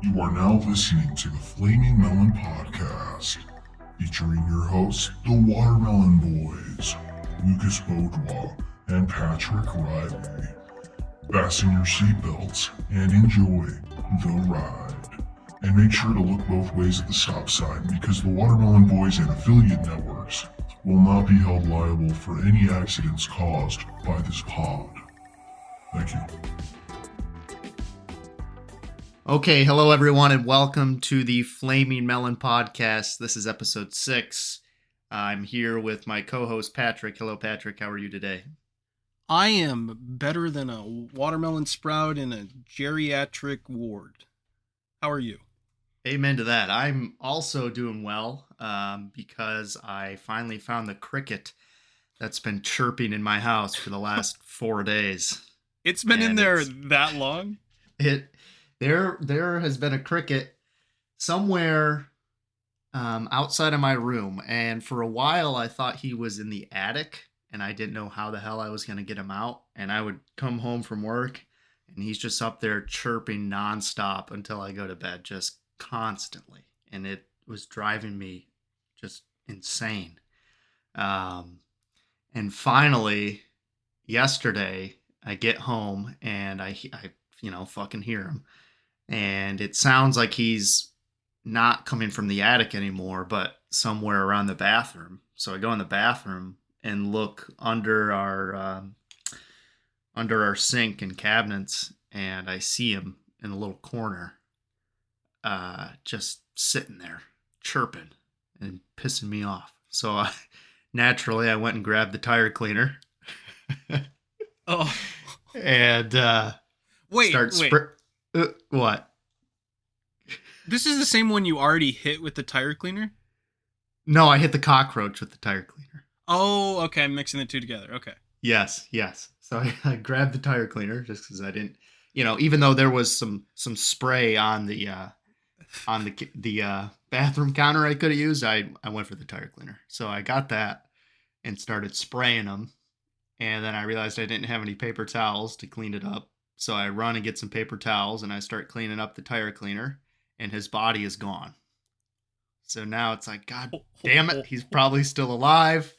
You are now listening to the Flaming Melon Podcast, featuring your hosts, the Watermelon Boys, Lucas Beaudois and Patrick Riley. Fasten your seatbelts and enjoy the ride. And make sure to look both ways at the stop sign because the Watermelon Boys and affiliate networks will not be held liable for any accidents caused by this pod. Thank you. Okay, hello everyone, and welcome to the Flaming Melon Podcast. This is episode 6. I'm here with my co-host Patrick. Hello, Patrick. How are you today? I am better than a watermelon sprout in a geriatric ward. How are you? Amen to that. I'm also doing well because I finally found the cricket that's been chirping in my house for the last 4 days. It's been in there that long? There has been a cricket somewhere outside of my room, and for a while I thought he was in the attic, and I didn't know how the hell I was going to get him out. And I would come home from work, and he's just up there chirping nonstop until I go to bed, just constantly, and it was driving me just insane. And finally, yesterday, I get home and I fucking hear him. And it sounds like he's not coming from the attic anymore, but somewhere around the bathroom. So I go in the bathroom and look under our sink and cabinets, and I see him in a little corner, just sitting there, chirping and pissing me off. So naturally, I went and grabbed the tire cleaner. Oh, and wait. What? This is the same one you already hit with the tire cleaner? No, I hit the cockroach with the tire cleaner. Oh, okay. I'm mixing the two together. Okay. Yes. So I grabbed the tire cleaner just because I didn't, even though there was some spray on the bathroom counter I could have used, I went for the tire cleaner. So I got that and started spraying them. And then I realized I didn't have any paper towels to clean it up. So I run and get some paper towels, and I start cleaning up the tire cleaner, and his body is gone. So now it's like, God damn it, he's probably still alive.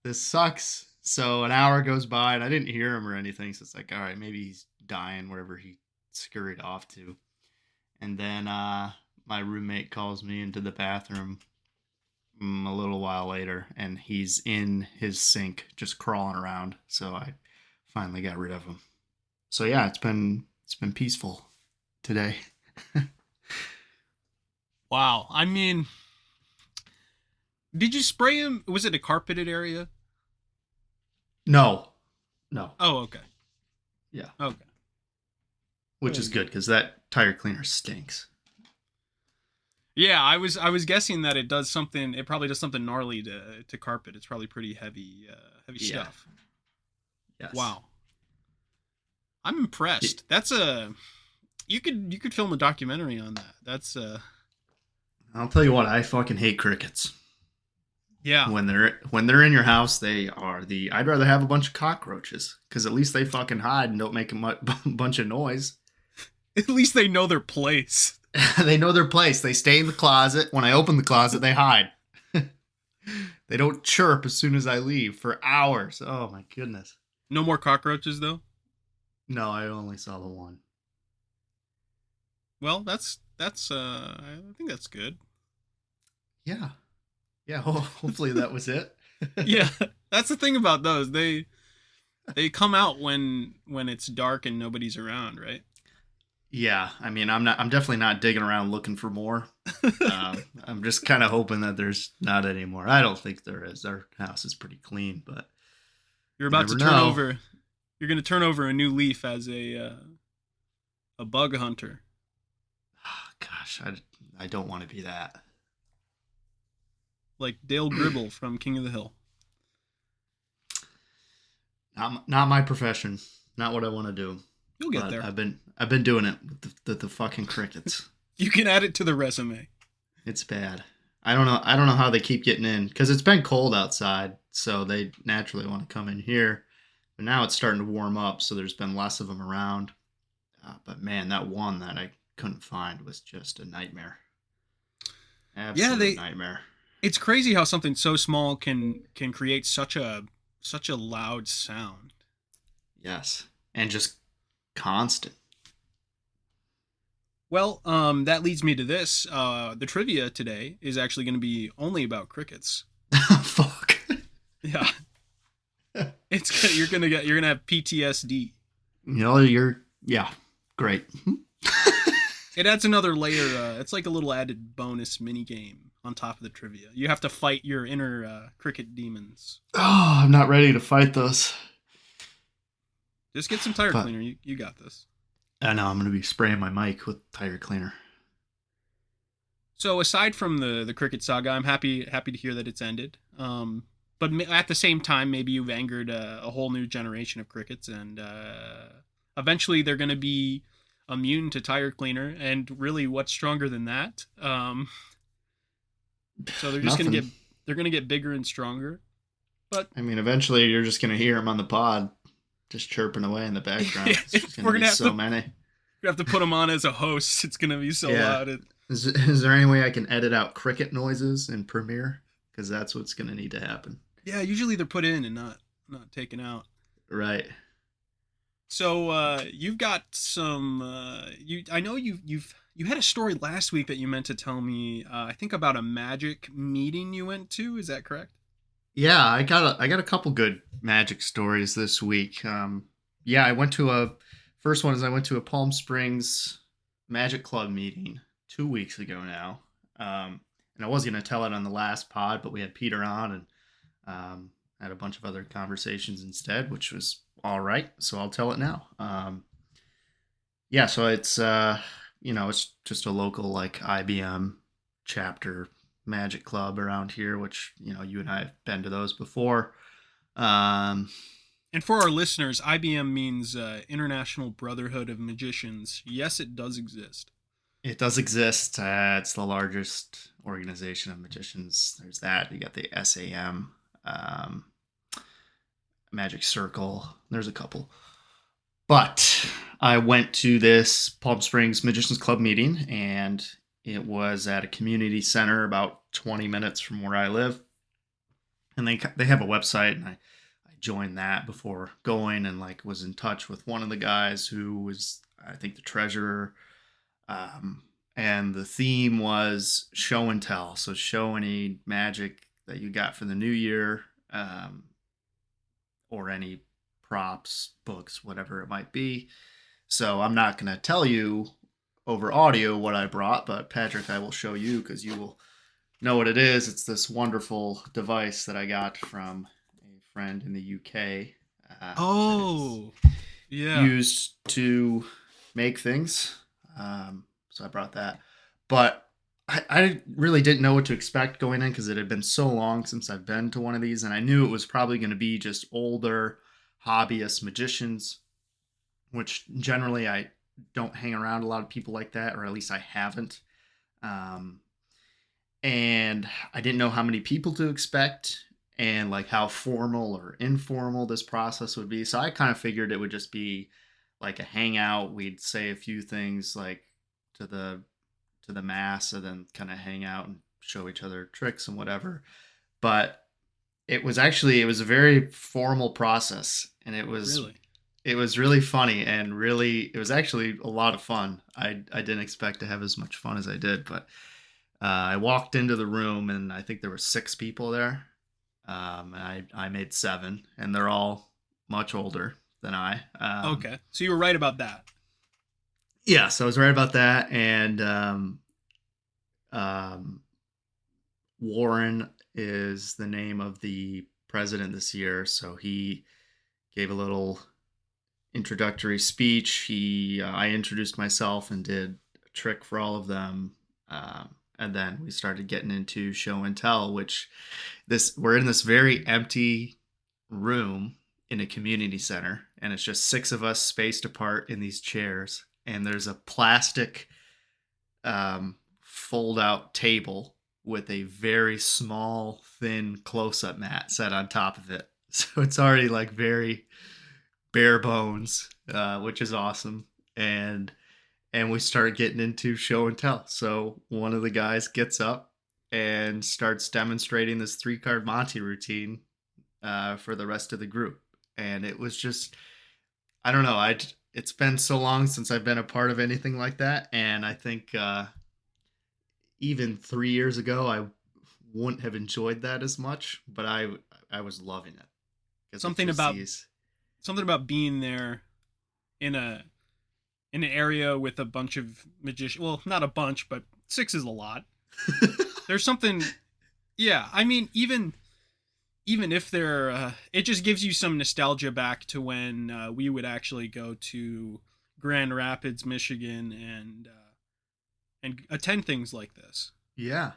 This sucks. So an hour goes by, and I didn't hear him or anything. So it's like, all right, maybe he's dying wherever he scurried off to. And then my roommate calls me into the bathroom a little while later, and he's in his sink just crawling around. So I finally got rid of him. So yeah, it's been peaceful today. Wow. I mean, did you spray him? Was it a carpeted area? No. Oh, okay. Yeah. Okay. Which is good because that tire cleaner stinks. Yeah, I was guessing that it does something. It probably does something gnarly to carpet. It's probably pretty heavy stuff. Yes. Wow. I'm impressed. That's you could film a documentary on that. That's I'll tell you what, I fucking hate crickets. Yeah. When they're in your house, I'd rather have a bunch of cockroaches because at least they fucking hide and don't make a bunch of noise. At least they know their place. They know their place. They stay in the closet. When I open the closet, they hide. They don't chirp as soon as I leave for hours. Oh my goodness. No more cockroaches though? No, I only saw the one. Well, that's I think that's good. Yeah. Hopefully that was it. Yeah, that's the thing about those. They come out when it's dark and nobody's around, right? Yeah, I mean, I'm definitely not digging around looking for more. I'm just kind of hoping that there's not any more. I don't think there is. Our house is pretty clean, but you're about to turn over. You're going to turn over a new leaf as a bug hunter. Oh, gosh, I don't want to be that. Like Dale Gribble from King of the Hill. Not my profession. Not what I want to do. You'll get there. I've been doing it with the fucking crickets. You can add it to the resume. It's bad. I don't know how they keep getting in because it's been cold outside, so they naturally want to come in here. But now it's starting to warm up, so there's been less of them around. But man, that one that I couldn't find was just a nightmare. Yeah, Absolute nightmare. It's crazy how something so small can create such a loud sound. Yes, and just constant. Well, that leads me to this. The trivia today is actually going to be only about crickets. Fuck. Yeah, you're gonna have PTSD. Yeah, great. It adds another layer. It's like a little added bonus mini game on top of the trivia. You have to fight your inner cricket demons. Oh, I'm not ready to fight those. Just get some tire cleaner. You got this. I know, I'm going to be spraying my mic with tire cleaner. So aside from the cricket saga, I'm happy to hear that it's ended. But at the same time, maybe you've angered a whole new generation of crickets, and eventually they're going to be immune to tire cleaner. And really, what's stronger than that? So they're just going to get bigger and stronger. But I mean, eventually you're just going to hear them on the pod, just chirping away in the background. We're gonna have so many. We have to put him on as a host. It's going to be so loud. Is there any way I can edit out cricket noises in Premiere? Because that's what's going to need to happen. Yeah, usually they're put in and not taken out. Right. So you've got some. I know you had a story last week that you meant to tell me. I think about a magic meeting you went to. Is that correct? Yeah, I got a couple good magic stories this week. I went to a Palm Springs Magic Club meeting 2 weeks ago now. And I was gonna tell it on the last pod, but we had Peter on and had a bunch of other conversations instead, which was all right. So I'll tell it now. So it's it's just a local like IBM chapter Magic Club around here, which you and I have been to those before. And for our listeners, IBM means International Brotherhood of Magicians. Yes, it does exist. It does exist. It's the largest organization of magicians. There's that. You got the SAM, Magic Circle. There's a couple. But I went to this Palm Springs Magicians Club meeting, and it was at a community center about 20 minutes from where I live. And they have a website, and I joined that before going, and was in touch with one of the guys who was, I think, the treasurer. And the theme was show and tell. So show any magic that you got for the new year, or any props, books, whatever it might be. So I'm not going to tell you over audio what I brought, but Patrick, I will show you because you will know what it is. It's this wonderful device that I got from a friend in the UK. Used to make things. So I brought that. But I really didn't know what to expect going in because it had been so long since I've been to one of these. And I knew it was probably going to be just older hobbyist magicians, which generally I don't hang around a lot of people like that, or at least I haven't. And I didn't know how many people to expect and how formal or informal this process would be. So I kind of figured it would just be like a hangout. We'd say a few things to the mass and then kind of hang out and show each other tricks and whatever. But it was a very formal process, and it was really funny, and it was actually a lot of fun. I didn't expect to have as much fun as I did, but I walked into the room and I think there were 6 people there. And I made 7, and they're all much older than I. Okay. So you were right about that. Yeah, so I was right about that. And Warren is the name of the president this year. So he gave a little introductory speech. I introduced myself and did a trick for all of them. And then we started getting into show and tell, we're in this very empty room in a community center, and it's just 6 of us spaced apart in these chairs, and there's a plastic fold out table with a very small, thin close-up mat set on top of it. So it's already very bare bones, which is awesome. And and we start getting into show and tell. So one of the guys gets up and starts demonstrating this 3-card Monty routine for the rest of the group. And it was just, I don't know, it's been so long since I've been a part of anything like that. And I think even 3 years ago, I wouldn't have enjoyed that as much, but I was loving it. Something about being there in an area with a bunch of magicians. Well, not a bunch, but 6 is a lot. There's something, yeah. I mean, even if they're, it just gives you some nostalgia back to when we would actually go to Grand Rapids, Michigan, and attend things like this. Yeah,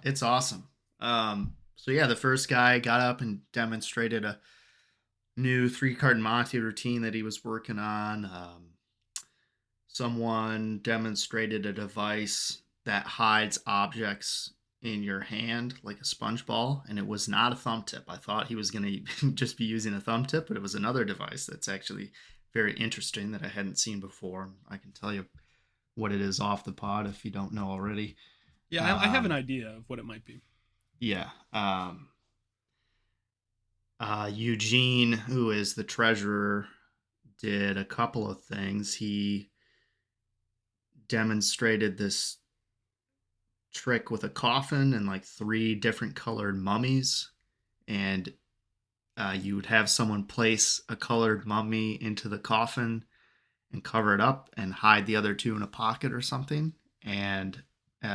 it's awesome. So yeah, the first guy got up and demonstrated a new 3-card Monty routine that he was working on. Someone demonstrated a device that hides objects in your hand like a sponge ball, and it was not a thumb tip. I thought he was going to just be using a thumb tip, but it was another device that's actually very interesting that I hadn't seen before. I can tell you what it is off the pod if you don't know already. Yeah, I have an idea of what it might be. Yeah. Eugene, who is the treasurer, did a couple of things. He demonstrated this trick with a coffin and like 3 different colored mummies, and you would have someone place a colored mummy into the coffin and cover it up and hide the other 2 in a pocket or something. And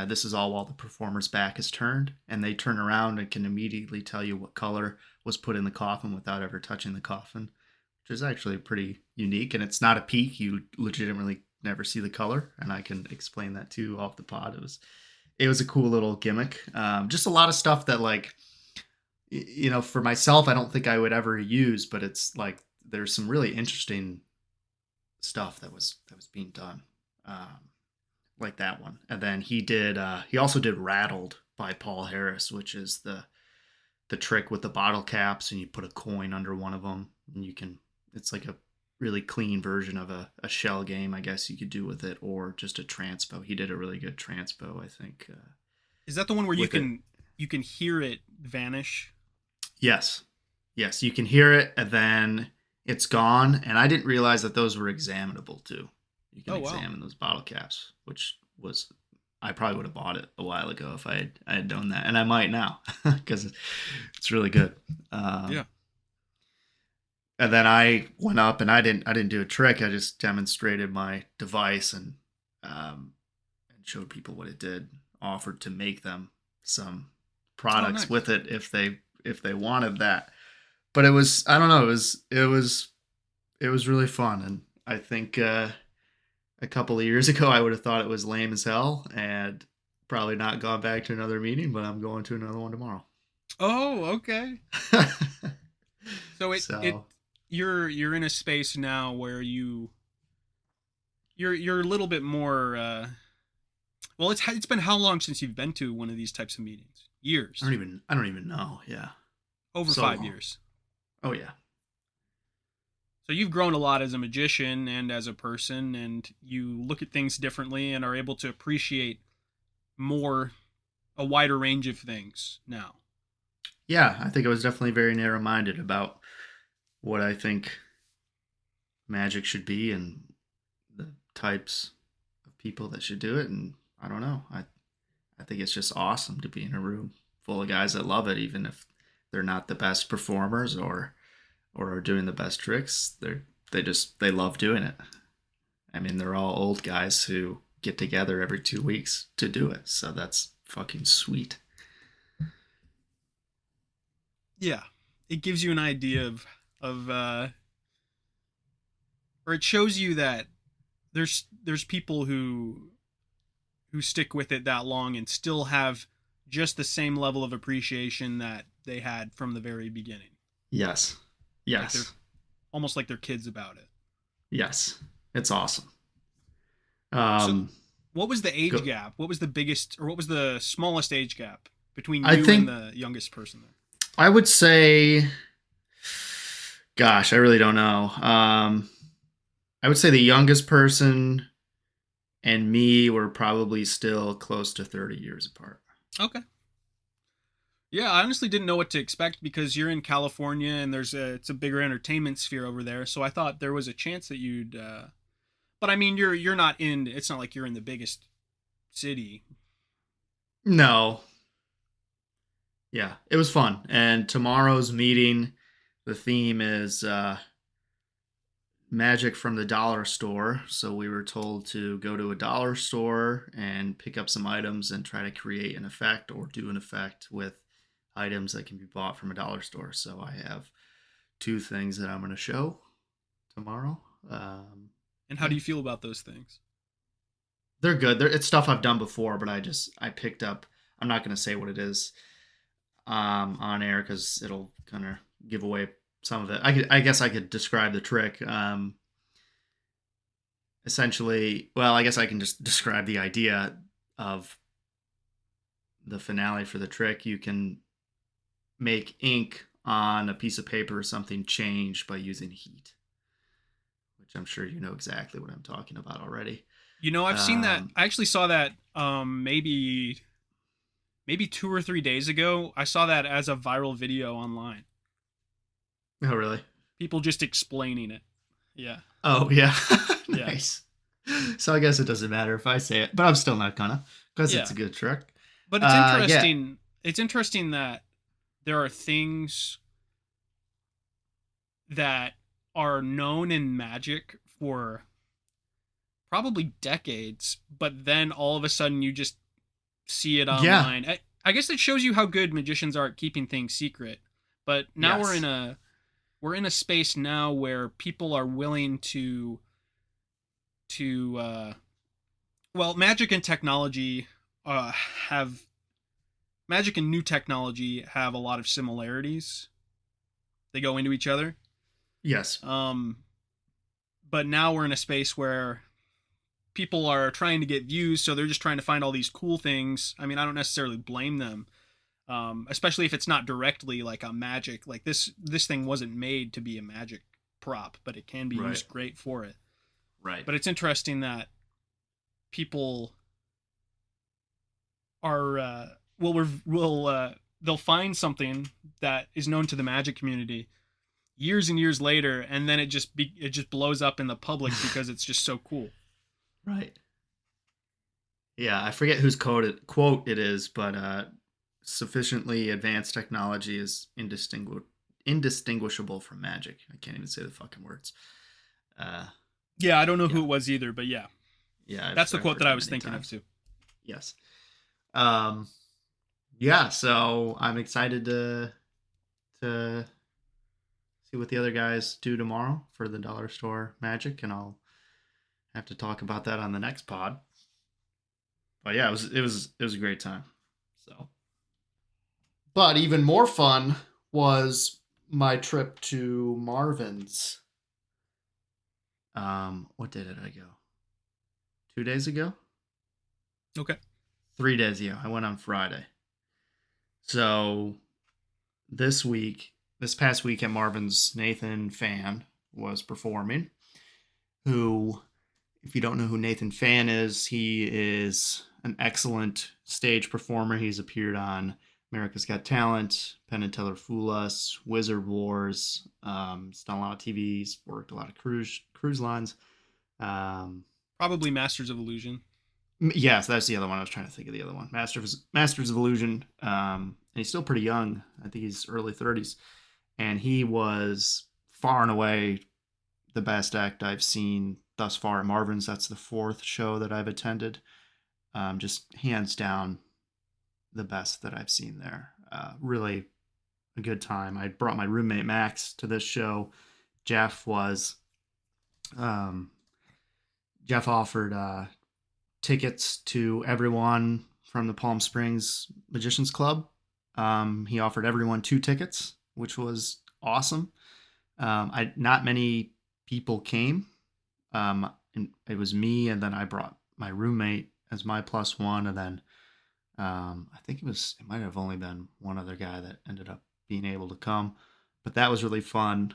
this is all while the performer's back is turned, and they turn around and can immediately tell you what color was put in the coffin without ever touching the coffin, which is actually pretty unique. And it's not a peek. You legitimately never see the color, and I can explain that too off the pod. It was a cool little gimmick. Just a lot of stuff that, like, you know, for myself, I don't think I would ever use, but it's like there's some really interesting stuff that was being done. Like that one. And then he also did Rattled by Paul Harris, which is the trick with the bottle caps, and you put a coin under one of them, and it's like a really clean version of a shell game, I guess you could do with it, or just a transpo. He did a really good transpo, I think. Is that the one where you can hear it vanish? Yes, you can hear it, and then it's gone. And I didn't realize that those were examinable too. You can examine those bottle caps, which I probably would have bought it a while ago if I had done that, and I might now because it's really good. Yeah. And then I went up and I didn't do a trick. I just demonstrated my device and showed people what it did. Offered to make them some products with it if they wanted that. But it was, I don't know, it was really fun, and I think a couple of years ago I would have thought it was lame as hell and probably not gone back to another meeting, but I'm going to another one tomorrow. Oh, okay. So you're in a space now where you're a little bit more well, it's been how long since you've been to one of these types of meetings? Years. I don't even know. Yeah. Over so 5 long. Years. Oh yeah. So you've grown a lot as a magician and as a person, and you look at things differently and are able to appreciate a wider range of things now. Yeah, I think I was definitely very narrow-minded about what I think magic should be and the types of people that should do it. And I don't know. I think it's just awesome to be in a room full of guys that love it, even if they're not the best performers or are doing the best tricks. They love doing it. I mean, they're all old guys who get together every 2 weeks to do it. So that's fucking sweet. Yeah. It gives you an idea of or it shows you that there's people who stick with it that long and still have just the same level of appreciation that they had from the very beginning. Yes. Like almost like they're kids about it. Yes. It's awesome. So what was the age gap? What was the biggest, or what was the smallest age gap between you and the youngest person there? I would say, gosh, I really don't know. I would say the youngest person and me were probably still close to 30 years apart. Okay. Yeah, I honestly didn't know what to expect because you're in California and it's a bigger entertainment sphere over there. So I thought there was a chance that you'd. But I mean, you're not in. It's not like you're in the biggest city. No. Yeah, it was fun. And tomorrow's meeting, the theme is magic from the dollar store. So we were told to go to a dollar store and pick up some items and try to create an effect or do an effect with items that can be bought from a dollar store. So I have two things that I'm going to show tomorrow. And how do you feel about those things? They're good. It's stuff I've done before, but I picked up. I'm not going to say what it is on air because it'll kind of give away some of it. I guess I could describe the trick. Essentially, well, I guess I can just describe the idea of the finale for the trick. You can make ink on a piece of paper or something change by using heat, which I'm sure you know exactly what I'm talking about already. You know, I've seen that. I actually saw that maybe 2 or 3 days ago. I saw that as a viral video online. Oh, really? People just explaining it. Yeah. Oh, yeah. Yeah. Nice. So I guess it doesn't matter if I say it, but I'm still not gonna because it's a good trick. But it's interesting. Yeah. It's interesting that there are things that are known in magic for probably decades, but then all of a sudden you just see it online. Yeah. I guess it shows you how good magicians are at keeping things secret. But now we're in a space now where people are willing to magic and technology magic and new technology have a lot of similarities. They go into each other. Yes. But now we're in a space where people are trying to get views, so they're just trying to find all these cool things. I mean, I don't necessarily blame them, especially if it's not directly like a magic. Like this thing wasn't made to be a magic prop, but it can be used great for it. Right. But it's interesting that people are they'll find something that is known to the magic community years and years later, and then it just blows up in the public because it's just so cool. Right. Yeah, I forget whose quote it is, but sufficiently advanced technology is indistinguishable from magic. I can't even say the fucking words. Yeah, I don't know who it was either, but yeah. Yeah. That's the quote that I was thinking of too. Yes. Yeah, so I'm excited to see what the other guys do tomorrow for the dollar store magic, and I'll have to talk about that on the next pod. But yeah, it was a great time. So, but even more fun was my trip to Marvin's. What day did I go? 2 days ago? Okay. 3 days ago. I went on Friday. So this past week at Marvin's, Nathan Fan was performing. Who, if you don't know who Nathan Fan is, he is an excellent stage performer. He's appeared on America's Got Talent, Penn and Teller Fool Us, Wizard Wars. He's done a lot of TV. He's worked a lot of cruise lines. Probably Masters of Illusion. Yes, that's the other one. I was trying to think of the other one. Masters of Illusion. And he's still pretty young. I think he's early 30s. And he was far and away the best act I've seen thus far at Marvin's. That's the 4th show that I've attended. Just hands down the best that I've seen there. Really a good time. I brought my roommate Max to this show. Jeff offered tickets to everyone from the Palm Springs Magicians Club. He offered everyone 2 tickets, which was awesome. Not many people came. And it was me, and then I brought my roommate as my +1, and then I think it might have only been one other guy that ended up being able to come, but that was really fun.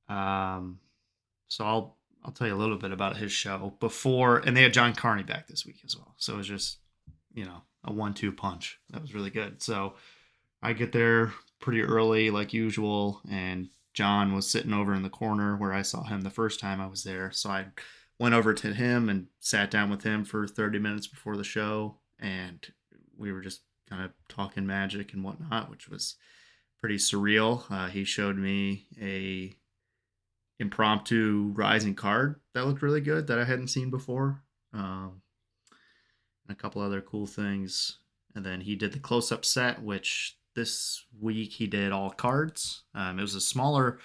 So I'll I'll tell you a little bit about his show before, and they had John Carney back this week as well. So it was just, a 1-2 punch. That was really good. So I get there pretty early, like usual, and John was sitting over in the corner where I saw him the first time I was there. So I went over to him and sat down with him for 30 minutes before the show, and we were just kind of talking magic and whatnot, which was pretty surreal. He showed me a impromptu rising card that looked really good that I hadn't seen before, and a couple other cool things. And then he did the close-up set, which this week he did all cards. It was a smaller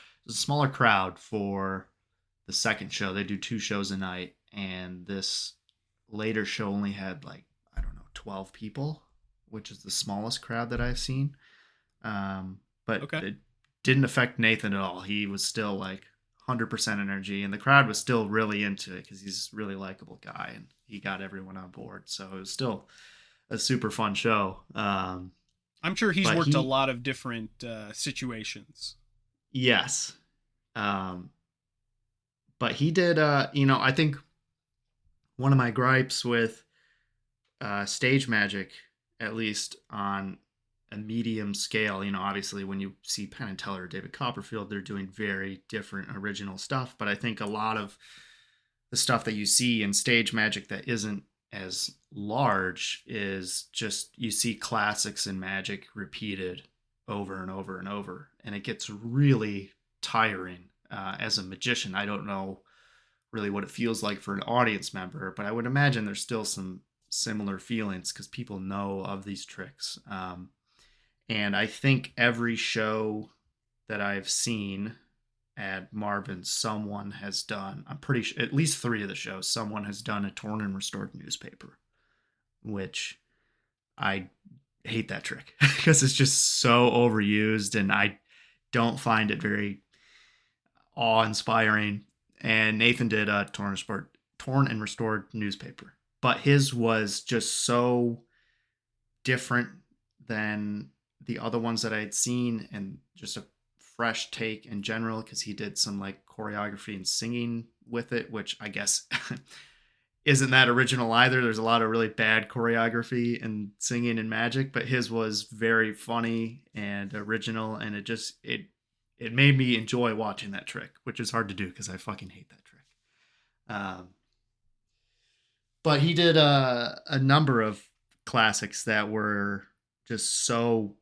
crowd for the second show. They do 2 shows a night, and this later show only had 12 people, which is the smallest crowd that I've seen. But Okay. It didn't affect Nathan at all. He was still 100% energy, and the crowd was still really into it because he's a really likable guy, and he got everyone on board. So it was still a super fun show. I'm sure he's worked a lot of different situations. Yes. But he did, I think one of my gripes with stage magic, at least on a medium scale, obviously when you see Penn and Teller or David Copperfield, they're doing very different original stuff. But I think a lot of the stuff that you see in stage magic that isn't as large is just, you see classics in magic repeated over and over and over. And it gets really tiring as a magician. I don't know really what it feels like for an audience member, but I would imagine there's still some similar feelings because people know of these tricks. And I think every show that I've seen at Marvin, someone has done, I'm pretty sure, at least 3 of the shows, someone has done a torn and restored newspaper, which I hate that trick because it's just so overused, and I don't find it very awe-inspiring. And Nathan did a torn and restored newspaper, but his was just so different than the other ones that I had seen, and just a fresh take in general because he did some choreography and singing with it, which I guess isn't that original either. There's a lot of really bad choreography and singing and magic, but his was very funny and original, and it made me enjoy watching that trick, which is hard to do because I fucking hate that trick. But he did a number of classics that were just so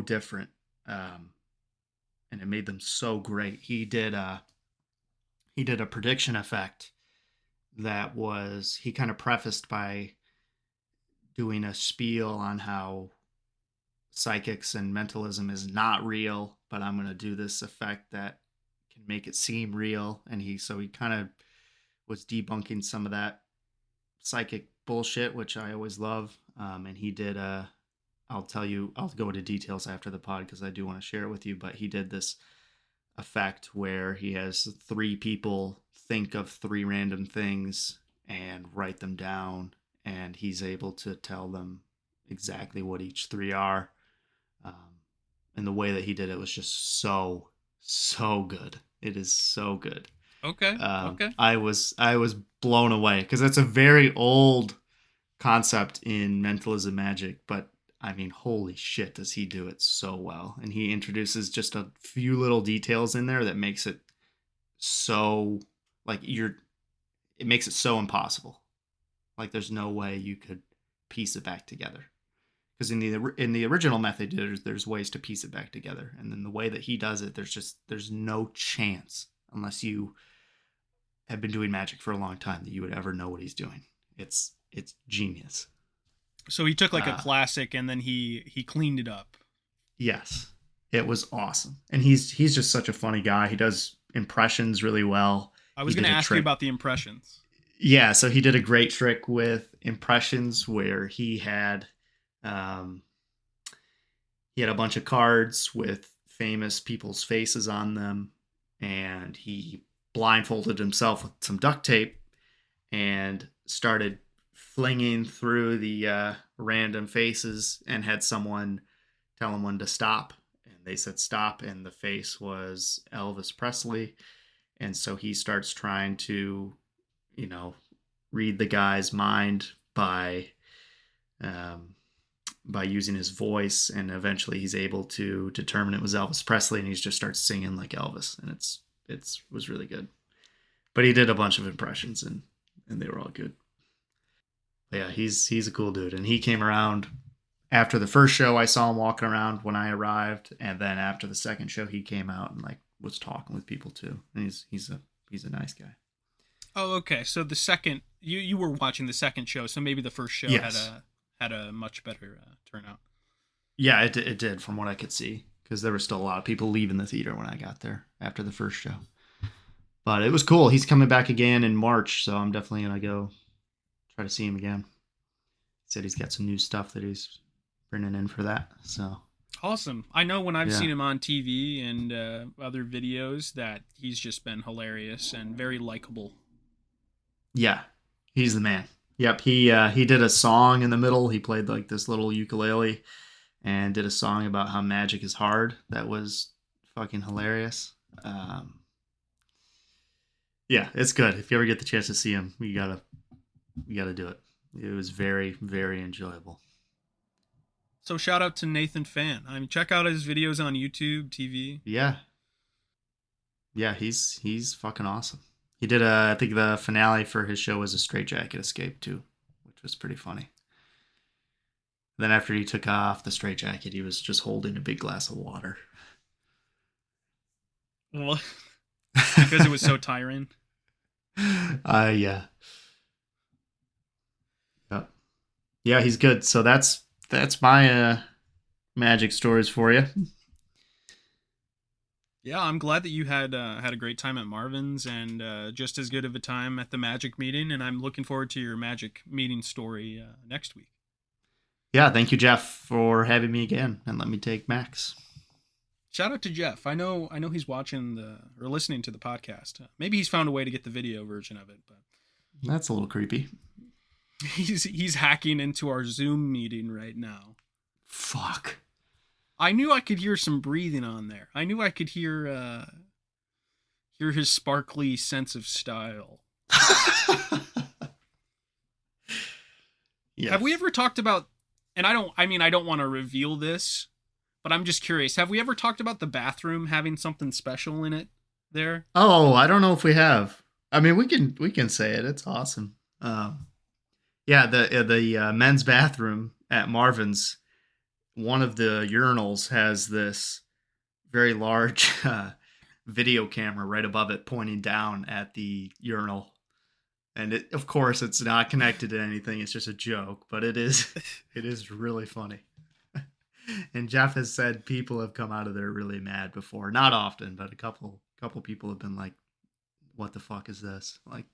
different, and it made them so great. He did a prediction effect that was, he kind of prefaced by doing a spiel on how psychics and mentalism is not real, but I'm going to do this effect that can make it seem real. And he kind of was debunking some of that psychic bullshit, which I always love. And he did I'll go into details after the pod because I do want to share it with you, but he did this effect where he has 3 people think of 3 random things and write them down, and he's able to tell them exactly what each 3 are. And the way that he did it was just so good. It is so good. Okay. Okay. I was blown away because it's a very old concept in mentalism magic, but I mean, holy shit, does he do it so well. And he introduces just a few little details in there that makes it so it makes it so impossible. There's no way you could piece it back together. Because in the original method, there's ways to piece it back together. And then the way that he does it, there's no chance, unless you have been doing magic for a long time, that you would ever know what he's doing. It's genius. So he took a classic and then he cleaned it up. Yes, it was awesome. And he's just such a funny guy. He does impressions really well. I was going to ask you about the impressions. Yeah, so he did a great trick with impressions where he had a bunch of cards with famous people's faces on them, and he blindfolded himself with some duct tape and started flinging through the random faces and had someone tell him when to stop. And they said stop, and the face was Elvis Presley. And so he starts trying to, read the guy's mind by using his voice, and eventually he's able to determine it was Elvis Presley, and he just starts singing like Elvis, and it was really good. But he did a bunch of impressions, and they were all good. But yeah, he's a cool dude, and he came around after the first show. I saw him walking around when I arrived, and then after the second show, he came out and like was talking with people too. And he's a nice guy. Oh, okay. So the second you were watching the second show, so maybe the first show Yes. had a much better turnout. Yeah, it did from what I could see, because there were still a lot of people leaving the theater when I got there after the first show. But it was cool. He's coming back again in March, so I'm definitely going to go try to see him again. He said he's got some new stuff that he's bringing in for that. So Awesome. I know when I've seen him on TV and other videos that he's just been hilarious and very likable. yeah, he's the man. Yep, he did a song in the middle. He played like this little ukulele and did a song about how magic is hard. That was fucking hilarious. Yeah, it's good. If you ever get the chance to see him, you gotta do it. It was very, very enjoyable. So shout out to Nathan Fan. I mean, check out his videos on YouTube, TV. Yeah, he's fucking awesome. He did I think the finale for his show was a straitjacket escape too, which was pretty funny. Then after he took off the straitjacket, he was just holding a big glass of water. Well, because it was so tiring. Yeah. Yep. Yeah, he's good. So that's my magic stories for you. Yeah, I'm glad that you had a great time at Marvin's and just as good of a time at the Magic meeting, and I'm looking forward to your Magic meeting story next week. Yeah, thank you, Jeff, for having me again, and let me take Max. Shout out to Jeff. I know he's watching or listening to the podcast. Maybe he's found a way to get the video version of it, but That's a little creepy. he's hacking into our Zoom meeting right now. Fuck. I knew I could hear some breathing on there. I knew I could hear his sparkly sense of style. Yeah. Have we ever talked about, and I don't want to reveal this, but I'm just curious, have we ever talked about the bathroom having something special in it there? Oh, I don't know if we have. I mean, we can say it. It's awesome. Yeah, the men's bathroom at Marvin's, one of the urinals has this very large video camera right above it pointing down at the urinal. And of course, it's not connected to anything. It's just a joke, but it is really funny. And Jeff has said people have come out of there really mad before. Not often, but a couple people have been like, "What the fuck is this?" Like,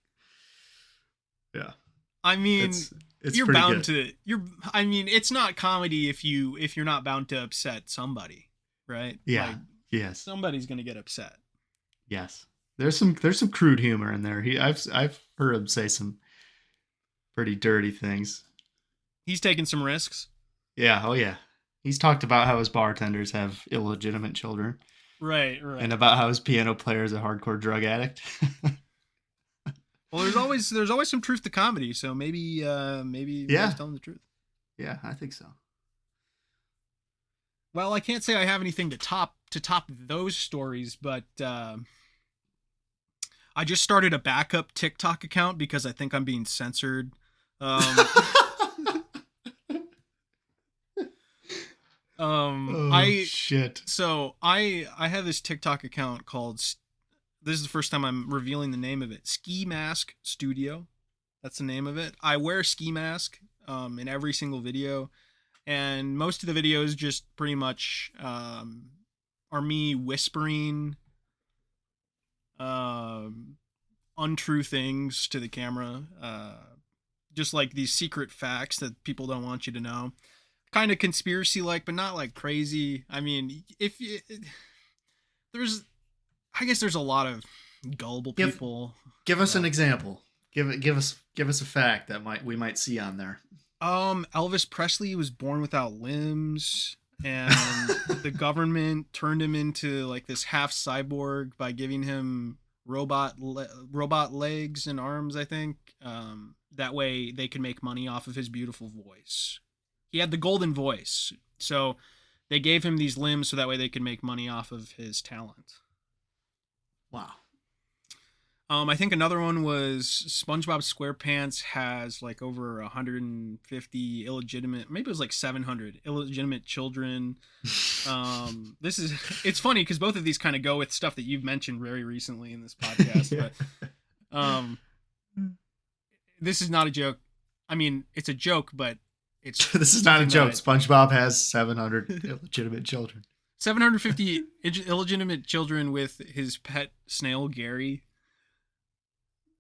yeah. I mean, it's you're pretty bound good. I mean, it's not comedy if you're not bound to upset somebody, right? Yeah. Like, Yes. somebody's gonna get upset. Yes. There's some crude humor in there. I've heard him say some pretty dirty things. He's taking some risks. Yeah. Oh yeah. He's talked about how his bartenders have illegitimate children, Right. and about how his piano player is a hardcore drug addict. Well, there's always some truth to comedy, so maybe he's telling the truth. Yeah, I think so. Well, I can't say I have anything to top those stories, but I just started a backup TikTok account because I think I'm being censored. Shit. So I have this TikTok account called, this is the first time I'm revealing the name of it, Ski Mask Studio. That's the name of it. I wear a ski mask in every single video, and most of the videos just pretty much are me whispering untrue things to the camera, just like these secret facts that people don't want you to know. Kind of conspiracy like, but not like crazy. I mean, there's a lot of gullible people. Give us an example. Give us a fact that we might see on there. Elvis Presley was born without limbs, and the government turned him into like this half cyborg by giving him robot legs and arms, I think. That way they could make money off of his beautiful voice. He had the golden voice, so they gave him these limbs so that way they could make money off of his talent. Wow. I think another one was SpongeBob SquarePants has like over 150 illegitimate, maybe it was like 700 illegitimate children. It's funny because both of these kind of go with stuff that you've mentioned very recently in this podcast. Yeah. But this is not a joke. I mean, it's a joke, but it's This is not a joke. SpongeBob has 700 illegitimate children. 750 illegitimate children with his pet snail Gary.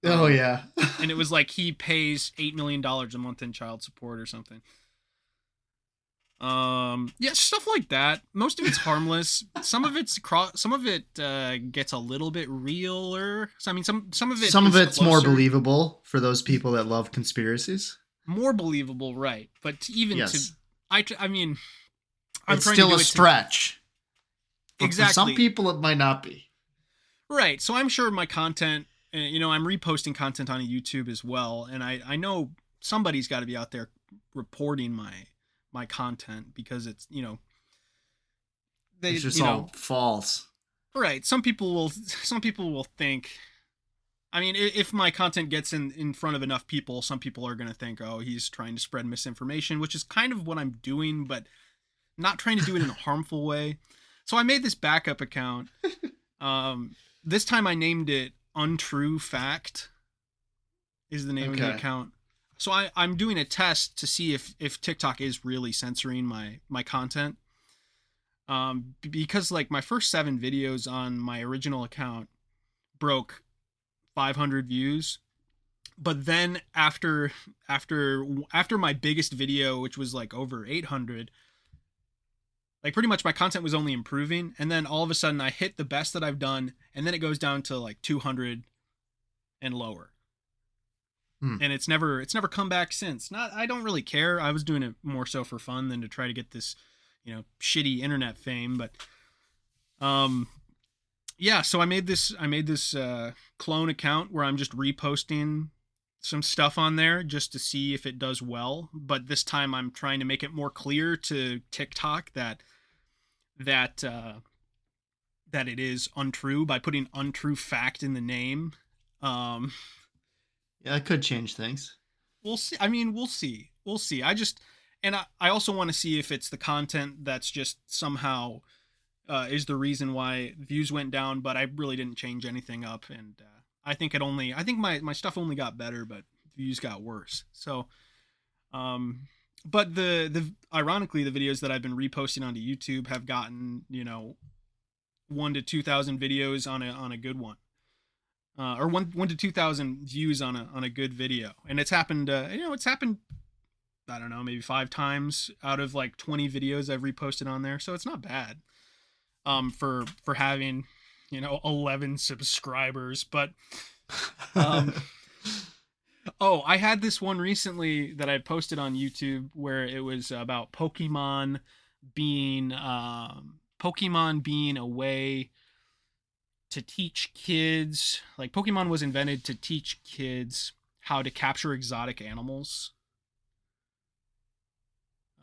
Oh yeah. And it was like he pays $8 million a month in child support or something. Yeah, stuff like that. Most of it's harmless. Some of it gets a little bit realer. So, I mean, some of it's more believable for those people that love conspiracies. More believable, right? But Yes. I mean, It's still a stretch. But Exactly. For some people, it might not be. Right. So I'm sure my content, I'm reposting content on YouTube as well, and I know somebody's got to be out there reporting my content because it's It's just all false. Right. Some people will think. I mean, if my content gets in front of enough people, some people are going to think, oh, he's trying to spread misinformation, which is kind of what I'm doing, but not trying to do it in a harmful way. So I made this backup account. This time I named it Untrue Fact is the name of the account. So I'm doing a test to see if TikTok is really censoring my content. Because like my first 7 videos on my original account broke 500 views. But then after my biggest video, which was like over 800, like pretty much my content was only improving, and then all of a sudden I hit the best that I've done, and then it goes down to like 200 and lower. And it's never come back since. I don't really care. I was doing it more so for fun than to try to get this, shitty internet fame. But yeah, so I made this clone account where I'm just reposting some stuff on there just to see if it does well. But this time I'm trying to make it more clear to TikTok that it is untrue by putting Untrue Fact in the name. Yeah, that could change things. We'll see. I mean, we'll see. I also want to see if it's the content that's just somehow is the reason why views went down, but I really didn't change anything up, and I think my stuff only got better, but views got worse. So, but ironically, the videos that I've been reposting onto YouTube have gotten 1,000 to 2,000 videos on a good one. Or 1,000 to 2,000 views on a good video, and it's happened. It's happened. I don't know, maybe 5 times out of like 20 videos I've reposted on there, so it's not bad. For having 11 subscribers, but I had this one recently that I posted on YouTube where it was about Pokemon being a way to teach kids, like Pokemon was invented to teach kids how to capture exotic animals.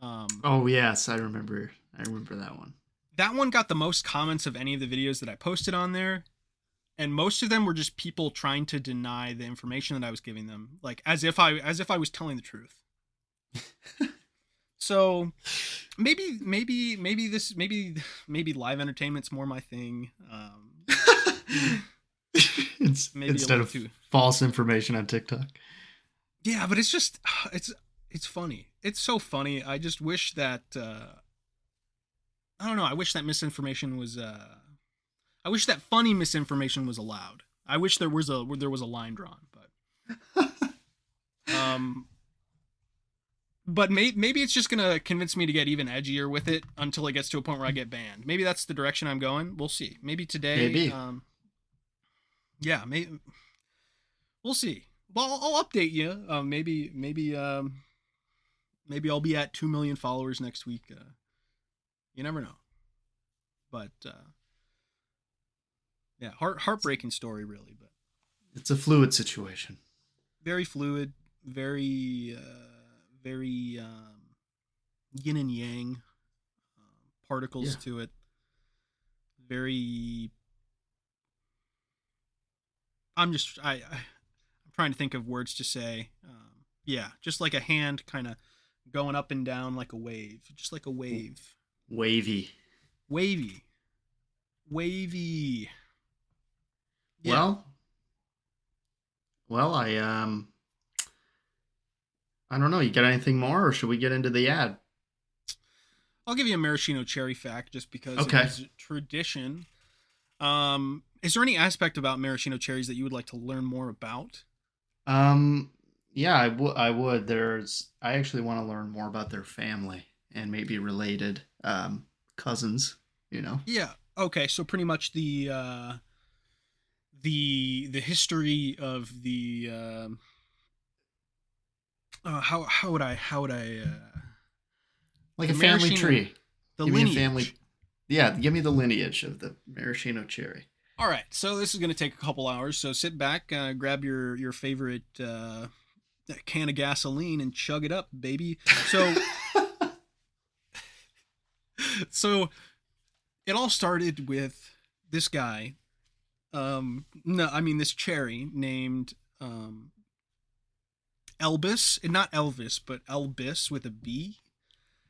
Oh yes, I remember that one. That one got the most comments of any of the videos that I posted on there, and most of them were just people trying to deny the information that I was giving them, like as if I was telling the truth. So maybe live entertainment's more my thing. Instead of false information on TikTok. Yeah, but it's just it's funny. It's so funny. I just wish that I don't know. I wish that misinformation was. I wish that funny misinformation was allowed. I wish there was a line drawn, but but maybe it's just gonna convince me to get even edgier with it until it gets to a point where I get banned. Maybe that's the direction I'm going. We'll see. Maybe today. Maybe. Yeah. Maybe. We'll see. Well, I'll update you. Maybe I'll be at 2 million followers next week. You never know. But Yeah, heartbreaking story, really, but It's a fluid situation. very fluid, very, very yin and yang particles Yeah. to it. Very. I'm trying to think of words to say. Yeah, just like a hand kind of going up and down like a wave, just like a wave. Wavy. Wavy. Wavy. Yeah. Well, I don't know. You got anything more, or should we get into the ad? I'll give you a maraschino cherry fact just because Okay. it is tradition. Is there any aspect about maraschino cherries that you would like to learn more about? Yeah, I would. I actually want to learn more about their family and maybe related cousins. You know. Yeah. Okay. So pretty much the history of the how would I Like the a family maraschino- tree. the Give me a lineage. family. Yeah, give me the lineage of the maraschino cherry. All right, so this is going to take a couple hours. So sit back, grab your favorite can of gasoline, and chug it up, baby. So, so it all started with this guy. No, I mean this cherry named Elvis, and not Elvis, but Elvis with a B.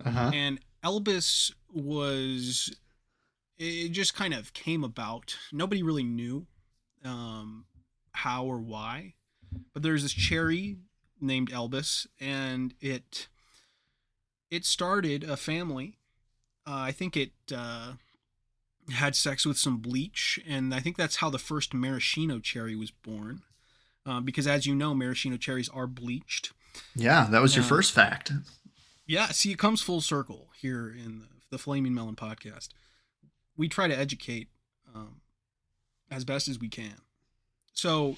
Uh-huh. And Elvis was, it just kind of came about. Nobody really knew how or why, but there's this cherry named Elvis, and it started a family. I think it had sex with some bleach, and I think that's how the first maraschino cherry was born. Because as you know, maraschino cherries are bleached. Yeah, that was your first fact. Yeah, see, it comes full circle here in the Flaming Melon podcast. We try to educate as best as we can. So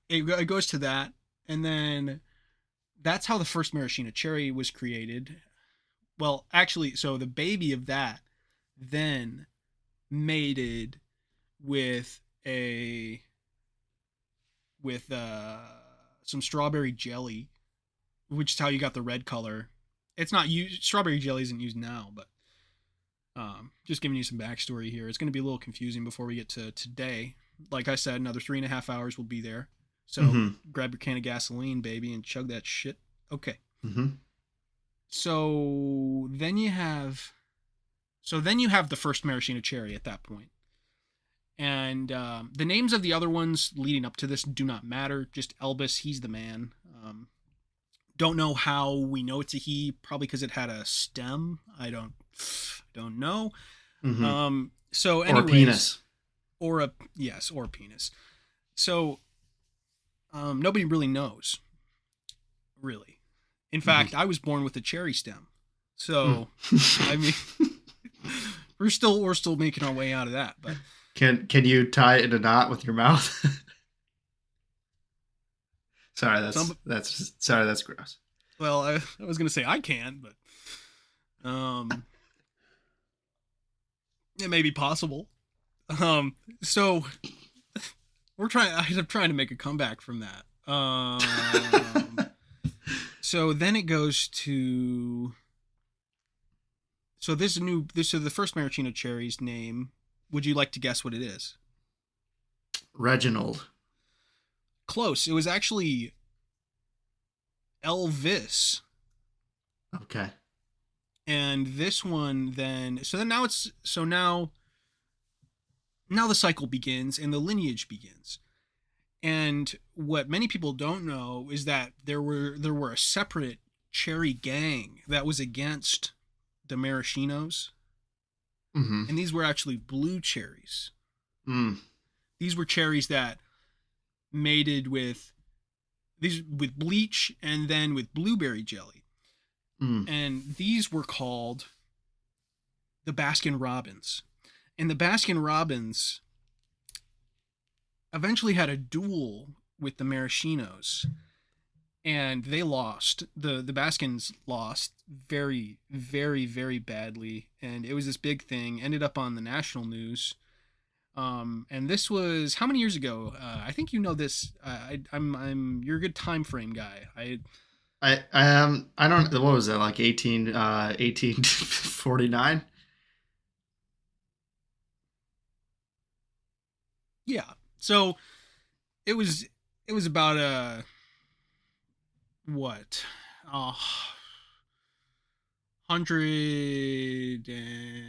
it goes to that, and then that's how the first maraschino cherry was created. Well, actually, so the baby of that then mated with some strawberry jelly, which is how you got the red color. It's not used. Strawberry jelly isn't used now, but just giving you some backstory here. It's going to be a little confusing before we get to today. Like I said, another 3.5 hours will be there. So grab your can of gasoline, baby, and chug that shit. Okay. Mm-hmm. So then you have the first maraschino cherry at that point. And the names of the other ones leading up to this do not matter. Just Elvis, he's the man. Don't know how we know it's a he. Probably because it had a stem. I don't know. Mm-hmm. So anyways, or a penis. Or a penis. So nobody really knows. Really. In fact, I was born with a cherry stem. So I mean we're still making our way out of that, but Can you tie it in a knot with your mouth? Sorry, that's gross. well, I was gonna say I can, but it may be possible. So I'm trying to make a comeback from that. So then it goes to so the first maraschino cherry's name. Would you like to guess what it is? Reginald. Close. It was actually Elvis. Okay. And this one then now the cycle begins and the lineage begins. And what many people don't know is that there were a separate cherry gang that was against the maraschinos. Mm-hmm. And these were actually blue cherries. Mm. These were cherries that mated with bleach and then with blueberry jelly. Mm. And these were called the Baskin Robbins. And the Baskin Robbins eventually had a duel with the maraschinos. And they lost. The Baskins lost very, very, very badly. And it was this big thing. Ended up on the national news. And this was how many years ago? I think you know this. You're a good time frame guy. I don't, what was that, like 1849? Yeah. So it was about what, 180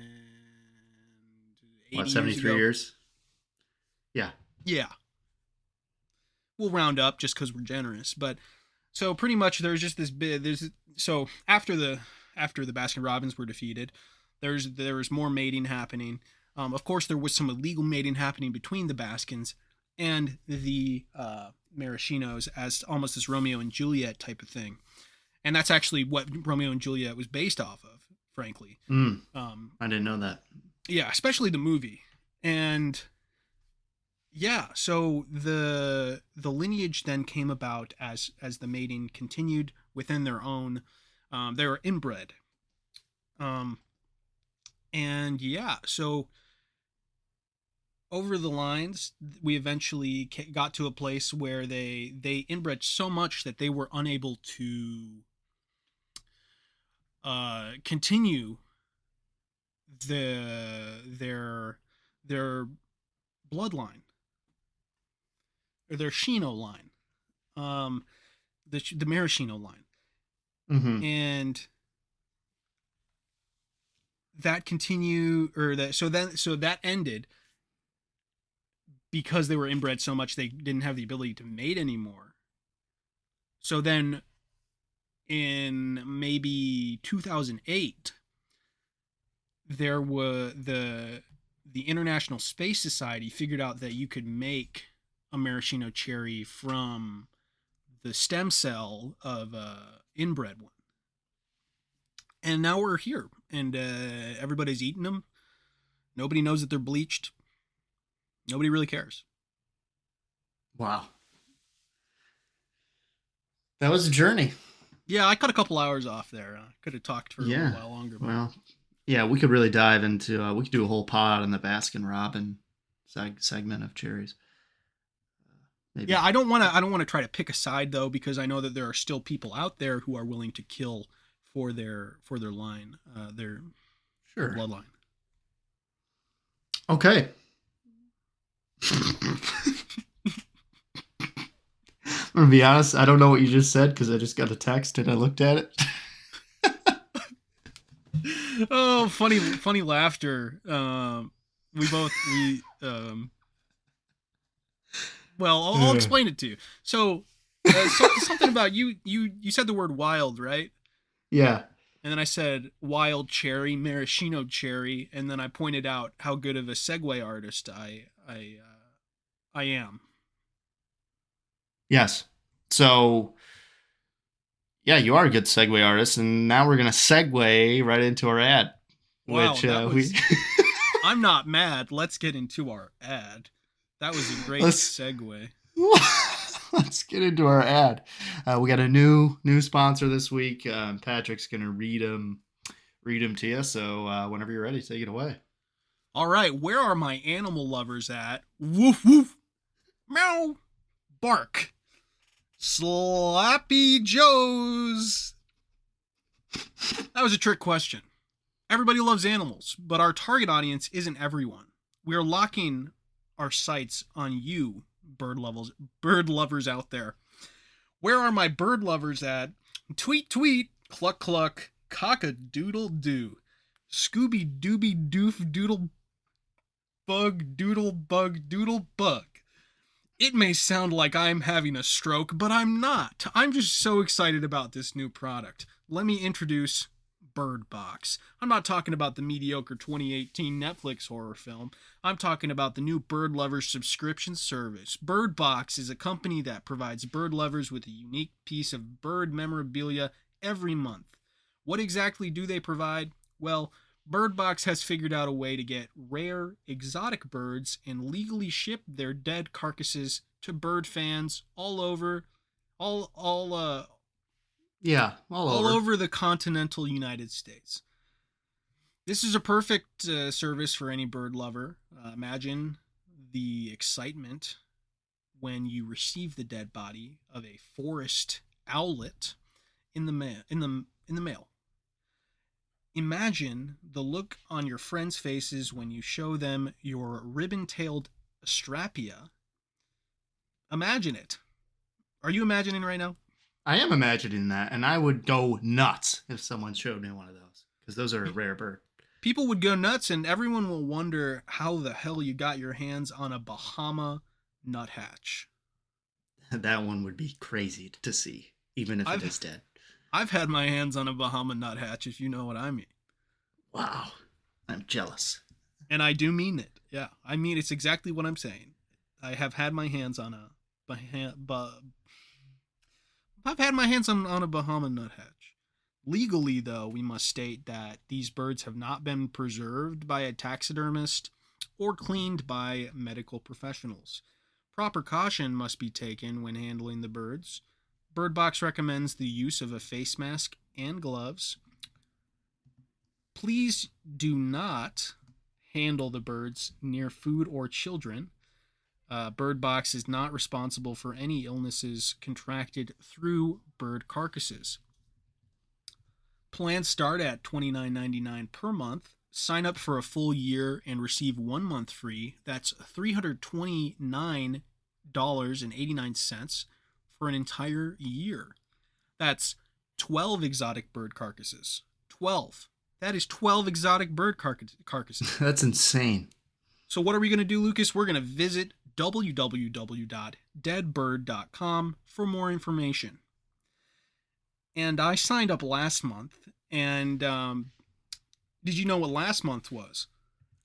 What, years 73 ago. years? Yeah. Yeah. We'll round up just because we're generous, but so pretty much there's just this bit. So after the Baskin Robbins were defeated, there was more mating happening. Of course, there was some illegal mating happening between the Baskins and the Maraschinos, as almost this Romeo and Juliet type of thing, and that's actually what Romeo and Juliet was based off of, frankly. I didn't know that. Yeah, especially the movie. And yeah, so the lineage then came about as the mating continued within their own. They were inbred, and yeah, so over the lines, we eventually got to a place where they inbred so much that they were unable to continue their bloodline, or their Shino line, the Maraschino line, and that that ended because they were inbred so much they didn't have the ability to mate anymore. So then, in maybe 2008, there were the International Space Society figured out that you could make a maraschino cherry from the stem cell of a inbred one, and now we're here, and everybody's eating them. Nobody knows that they're bleached. Nobody really cares. Wow. That was a journey. Yeah, I cut a couple hours off there. I could have talked for a little while longer. But... Well, yeah, we could really dive into. We could do a whole pod on the Baskin Robbins segment of cherries. Maybe. Yeah, I don't want to try to pick a side though, because I know that there are still people out there who are willing to kill for their line, their bloodline. Okay. I'm gonna be honest, I don't know what you just said because I just got a text and I looked at it. Oh, funny laughter. Well, I'll explain it to you. So, something about you said the word wild, right? Yeah. And then I said wild cherry, maraschino cherry, and then I pointed out how good of a segue artist I am. Yes. So, yeah, you are a good segue artist, and now we're gonna segue right into our ad. Wow, I'm not mad. Let's get into our ad. That was a great segue. Let's get into our ad. We got a new sponsor this week. Patrick's gonna read them to you. So whenever you're ready, take it away. All right, where are my animal lovers at? Woof woof, meow, bark, Slappy Joes. That was a trick question. Everybody loves animals, but our target audience isn't everyone. We are locking our sights on you, bird lovers out there. Where are my bird lovers at? Tweet, tweet, cluck, cluck, cock-a-doodle-doo. Scooby-dooby-doof doodle bug, doodle bug, doodle bug. It may sound like I'm having a stroke, but I'm not. I'm just so excited about this new product. Let me introduce Bird Box. I'm not talking about the mediocre 2018 Netflix horror film. I'm talking about the new bird lovers subscription service. Bird Box is a company that provides bird lovers with a unique piece of bird memorabilia every month. What exactly do they provide? Well, Bird Box has figured out a way to get rare, exotic birds and legally ship their dead carcasses to bird fans all over the continental United States. This is a perfect service for any bird lover. Imagine the excitement when you receive the dead body of a forest owlet in the mail. Imagine the look on your friends' faces when you show them your ribbon-tailed Astrapia. Imagine it. Are you imagining right now? I am imagining that, and I would go nuts if someone showed me one of those, because those are a rare bird. People would go nuts, and everyone will wonder how the hell you got your hands on a Bahama nuthatch. That one would be crazy to see, even if it is dead. I've had my hands on a Bahama nuthatch, if you know what I mean. Wow. I'm jealous. And I do mean it. Yeah, I mean it's exactly what I'm saying. I have had my hands on a Bahama nuthatch. Legally, though, we must state that these birds have not been preserved by a taxidermist or cleaned by medical professionals. Proper caution must be taken when handling the birds. Bird Box recommends the use of a face mask and gloves. Please do not handle the birds near food or children. Bird Box is not responsible for any illnesses contracted through bird carcasses. Plans start at $29.99 per month. Sign up for a full year and receive 1 month free. That's $329.89 for an entire year. That's 12 exotic bird carcasses. 12. That is 12 exotic bird carcasses. That's insane. So what are we going to do, Lucas? We're going to visit www.deadbird.com for more information. And I signed up last month, and did you know what last month was?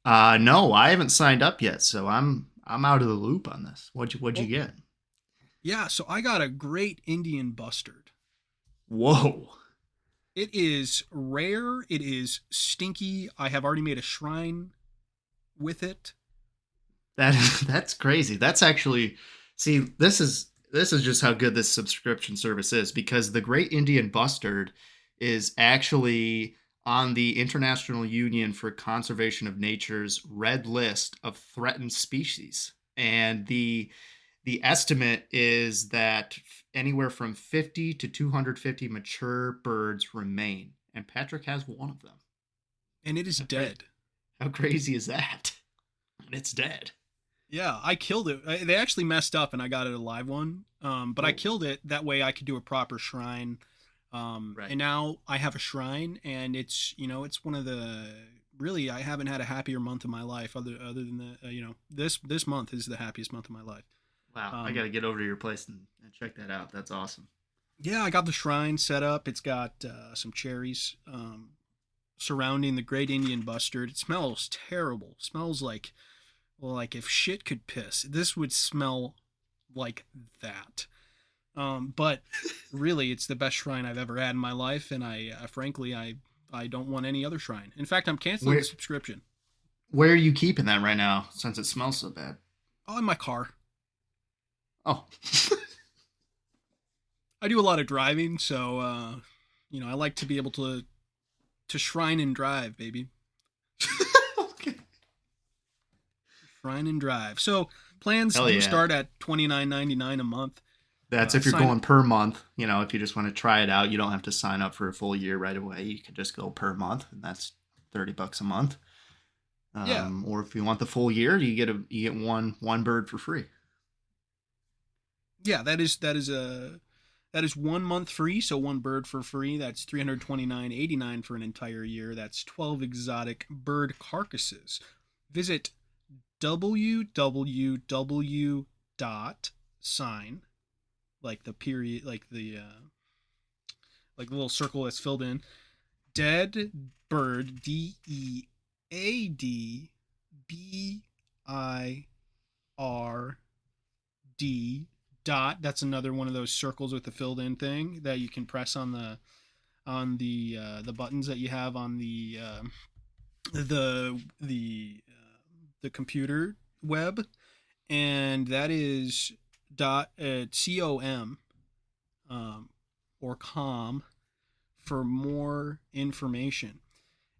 No, I haven't signed up yet, so I'm out of the loop on this. What'd you get? Yeah, so I got a great Indian bustard. Whoa. It is rare. It is stinky. I have already made a shrine with it. That's crazy. That's actually, see, this is just how good this subscription service is, because the Great Indian Bustard is actually on the International Union for Conservation of Nature's red list of threatened species. And the estimate is that anywhere from 50 to 250 mature birds remain. And Patrick has one of them. And it is dead. How crazy is that? And it's dead. Yeah, I killed it. They actually messed up and I got it a live one. But I killed it. That way I could do a proper shrine. Right. And now I have a shrine, and it's one of the, really, I haven't had a happier month of my life other than this month is the happiest month of my life. Wow. I got to get over to your place and check that out. That's awesome. Yeah, I got the shrine set up. It's got some cherries surrounding the Great Indian Bustard. It smells terrible. It smells like if shit could piss. This would smell like that. But really, it's the best shrine I've ever had in my life, and I frankly don't want any other shrine. In fact, I'm canceling the subscription. Where are you keeping that right now, since it smells so bad? Oh, in my car. Oh. I do a lot of driving, so I like to be able to shrine and drive, baby. Okay. Shrine and drive. So plans do start at $29.99 a month. That's if you're going per month. If you just want to try it out, you don't have to sign up for a full year right away. You could just go per month, and that's $30 a month. Or if you want the full year, you get one bird for free. Yeah, that is 1 month free, so one bird for free. That's $329.89 for an entire year. That's 12 exotic bird carcasses. Visit www.sign, like the period, like the little circle that's filled in, dead bird, DEADBIRD dot. That's another one of those circles with the filled in thing that you can press on the buttons that you have on the computer web, and that is .com or com for more information.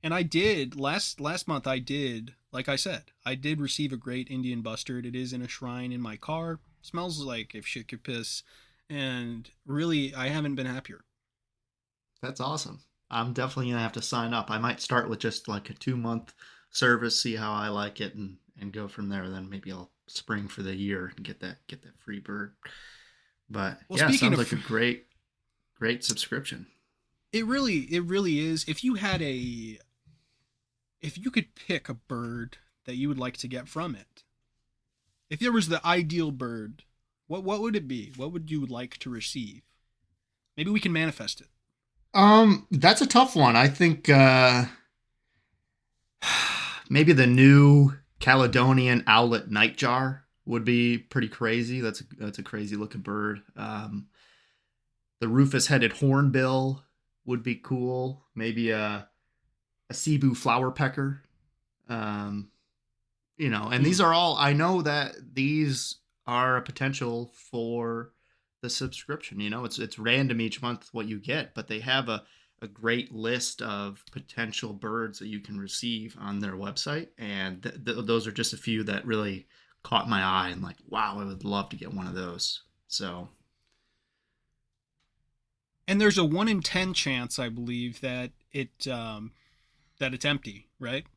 And I did last month. I did, like I said, I did receive a great Indian bustard. It is in a shrine in my car. Smells like if shit could piss, and really, I haven't been happier. That's awesome. I'm definitely gonna have to sign up. I might start with just like a 2 month service, see how I like it, and go from there. Then maybe I'll spring for the year and get that free bird. But Well, yeah, speaking sounds of, like a great subscription. it really is. If you could pick a bird that you would like to get from it, if there was the ideal bird, what would it be? What would you like to receive? Maybe we can manifest it. That's a tough one. I think maybe the new Caledonian owlet nightjar would be pretty crazy. That's a crazy looking bird. The rufous-headed hornbill would be cool. Maybe a Cebu flower pecker. And these are all, I know that these are a potential for the subscription. It's random each month what you get, but they have a great list of potential birds that you can receive on their website. And those are just a few that really caught my eye and like, wow, I would love to get one of those. So. And there's a 1 in 10 chance, I believe, that it's empty, right?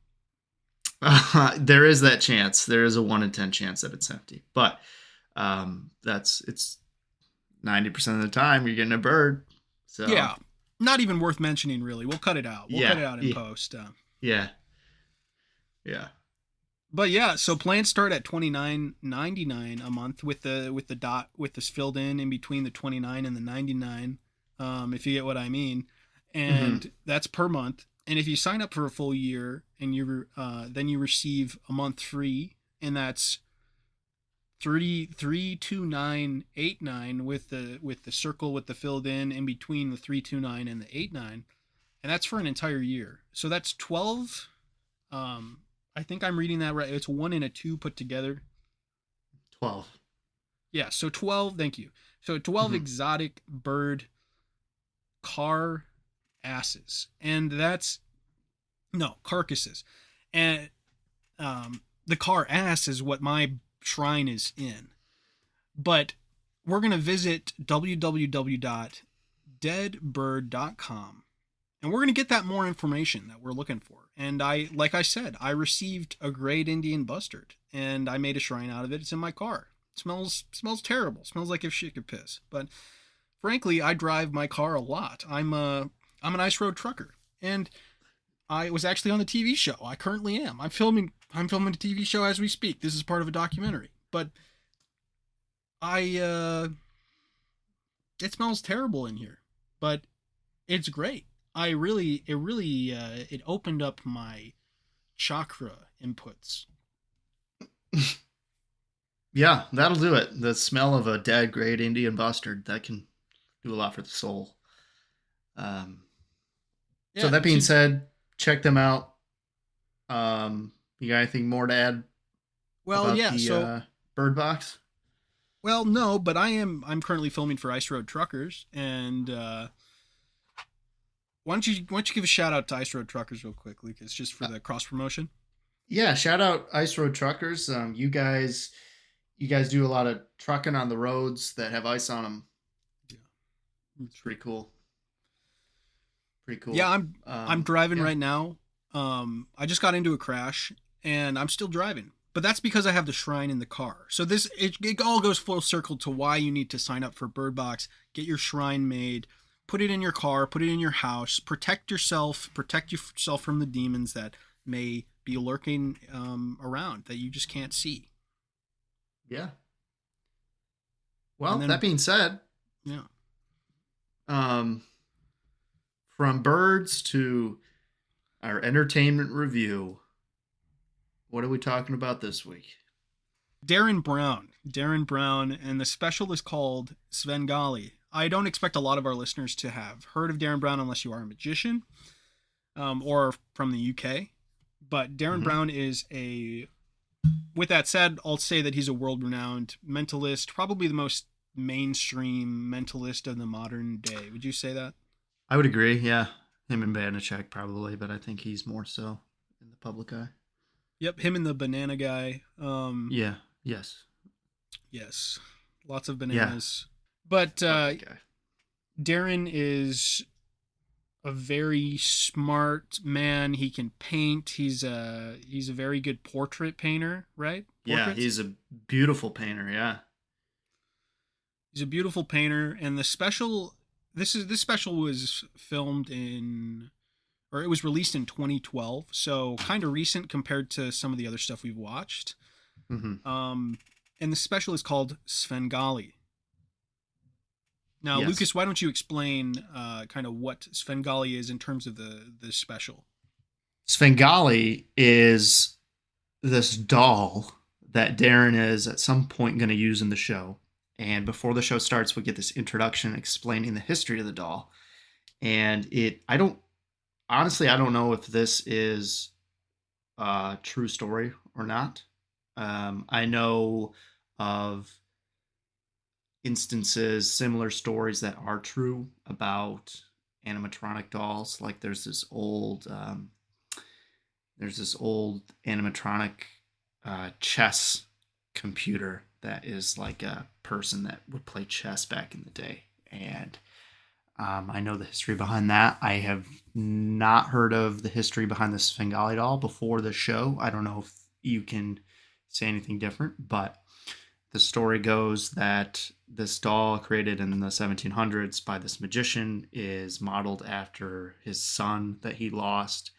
There is that chance. There is a 1 in 10 chance that it's empty, but it's 90% of the time you're getting a bird. So yeah, not even worth mentioning, really. We'll cut it out. We'll cut it out in yeah. post. Yeah. But yeah, so plans start at $29.99 a month with the dot with this filled in between the 29 and the 99. If you get what I mean, and that's per month. And if you sign up for a full year and then you receive a month free, and that's $329.89 with the circle with the filled in between the $329 and the $89, and that's for an entire year. So that's 12. I think I'm reading that right. It's 1 and a 2 put together. 12. Yeah. So 12. Thank you. So 12 exotic bird car asses, and carcasses, and the car ass is what my shrine is in. But we're gonna visit www.deadbird.com, and we're gonna get that more information that we're looking for. And like I said, I received a great Indian bustard, and I made a shrine out of it. It's in my car. It smells terrible. Smells like if shit could piss. But frankly, I drive my car a lot. I'm an ice road trucker, and I was actually on the TV show. I currently am. I'm filming a TV show as we speak. This is part of a documentary. But it smells terrible in here, but it's great. It opened up my chakra inputs. Yeah, that'll do it. The smell of a dead great Indian bustard, that can do a lot for the soul. So that being said, check them out. You got anything more to add? Well, yeah. So Bird Box. Well, no, but I'm currently filming for Ice Road Truckers, and why don't you give a shout out to Ice Road Truckers real quick, Lucas, just for the cross promotion? Yeah, shout out Ice Road Truckers. You guys do a lot of trucking on the roads that have ice on them. Yeah, it's pretty cool. Yeah, I'm driving right now. I just got into a crash, and I'm still driving. But that's because I have the shrine in the car. So it all goes full circle to why you need to sign up for Bird Box, get your shrine made, put it in your car, put it in your house, protect yourself from the demons that may be lurking around that you just can't see. Yeah. Well, that being said, yeah. From birds to our entertainment review, what are we talking about this week? Darren Brown, and the special is called Svengali. I don't expect a lot of our listeners to have heard of Darren Brown unless you are a magician or from the UK. But Darren Brown is with that said, I'll say that he's a world-renowned mentalist, probably the most mainstream mentalist of the modern day. Would you say that? I would agree, yeah. Him and Banachek probably, but I think he's more so in the public eye. Yep, him and the banana guy. Yeah. Yes. Yes, lots of Yeah. bananas. But Love that guy. Darren is a very smart man. He can paint. He's a very good portrait painter, right? Yeah, Portraits? he's a beautiful painter. Yeah. He's a beautiful painter, and this special was filmed or it was released in 2012, so kind of recent compared to some of the other stuff we've watched. Mm-hmm. And the special is called Svengali. Now, Yes. Lucas, why don't you explain kind of what Svengali is in terms of the special? Svengali is this doll that Darren is at some point going to use in the show. And before the show starts, we get this introduction explaining the history of the doll. And I don't know if this is a true story or not. I know of instances, similar stories that are true about animatronic dolls. Like there's this old animatronic chess computer that is like a person that would play chess back in the day. And I know the history behind that. I have not heard of the history behind the Svengali doll before the show. I don't know if you can say anything different, but the story goes that this doll created in the 1700s by this magician is modeled after his son that he lost,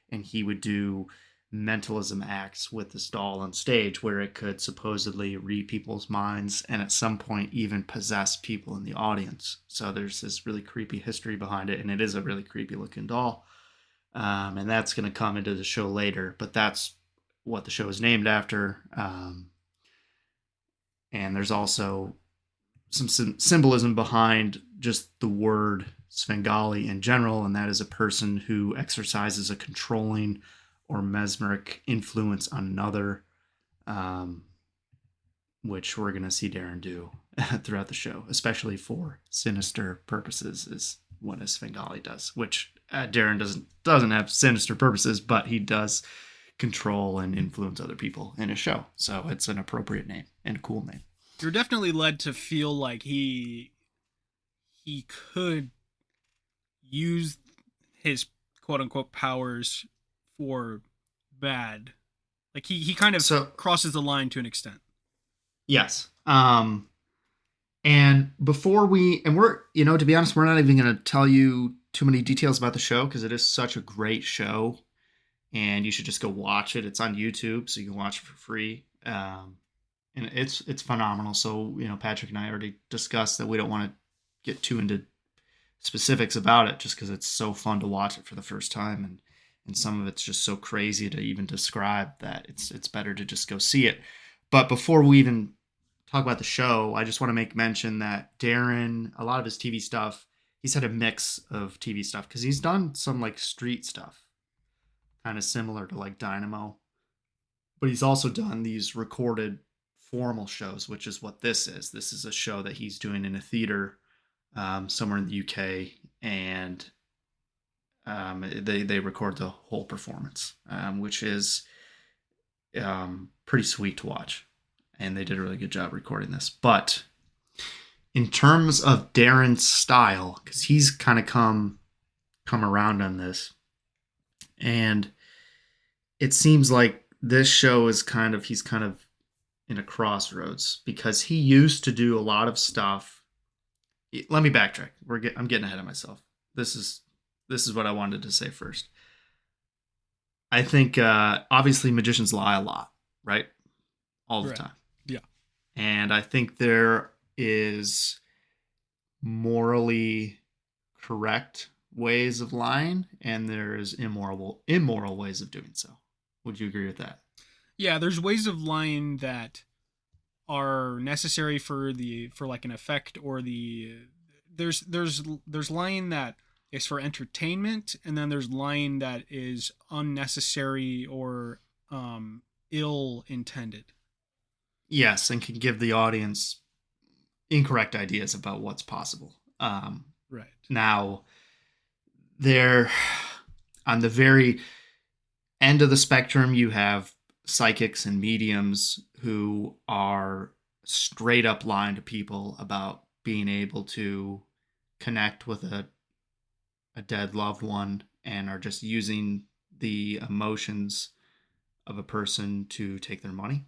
and he would do mentalism acts with this doll on stage where it could supposedly read people's minds and at some point even possess people in the audience. So there's this really creepy history behind it, and it is a really creepy looking doll. And that's going to come into the show later, but that's what the show is named after. And there's also some symbolism behind just the word Svengali in general, and that is a person who exercises a controlling or mesmeric influence on another, which we're going to see Darren do throughout the show, especially for sinister purposes, is what a Svengali does, which Darren doesn't have sinister purposes, but he does control and influence other people in his show. So it's an appropriate name and a cool name. You're definitely led to feel like he could use his quote unquote powers for bad. Like he kind of crosses the line to an extent. Yes. And before we're, to be honest, we're not even going to tell you too many details about the show because it is such a great show and you should just go watch it. It's on YouTube, so you can watch it for free. And it's phenomenal. So, Patrick and I already discussed that we don't want to get too into specifics about it just because it's so fun to watch it for the first time. And some of it's just so crazy to even describe that it's better to just go see it. But before we even talk about the show, I just want to make mention that Darren, a lot of his TV stuff, he's had a mix of TV stuff because he's done some like street stuff, kind of similar to like Dynamo. But he's also done these recorded formal shows, which is what this is. This is a show that he's doing in a theater somewhere in the UK, and they record the whole performance, which is pretty sweet to watch, and they did a really good job recording this. But in terms of Darren's style, because he's kind of come around on this, and it seems like this show is he's kind of in a crossroads because he used to do a lot of stuff. Let me backtrack. I'm getting ahead of myself. This is what I wanted to say first. I think obviously magicians lie a lot, right? All the time. Yeah. And I think there is morally correct ways of lying, and there is immoral ways of doing so. Would you agree with that? Yeah, there's ways of lying that are necessary for like an effect, or there's lying that is for entertainment, and then there's lying that is unnecessary or ill intended. Yes, and can give the audience incorrect ideas about what's possible. Right. Now, They're on the very end of the spectrum. You have psychics and mediums who are straight up lying to people about being able to connect with a dead loved one, and are just using the emotions of a person to take their money.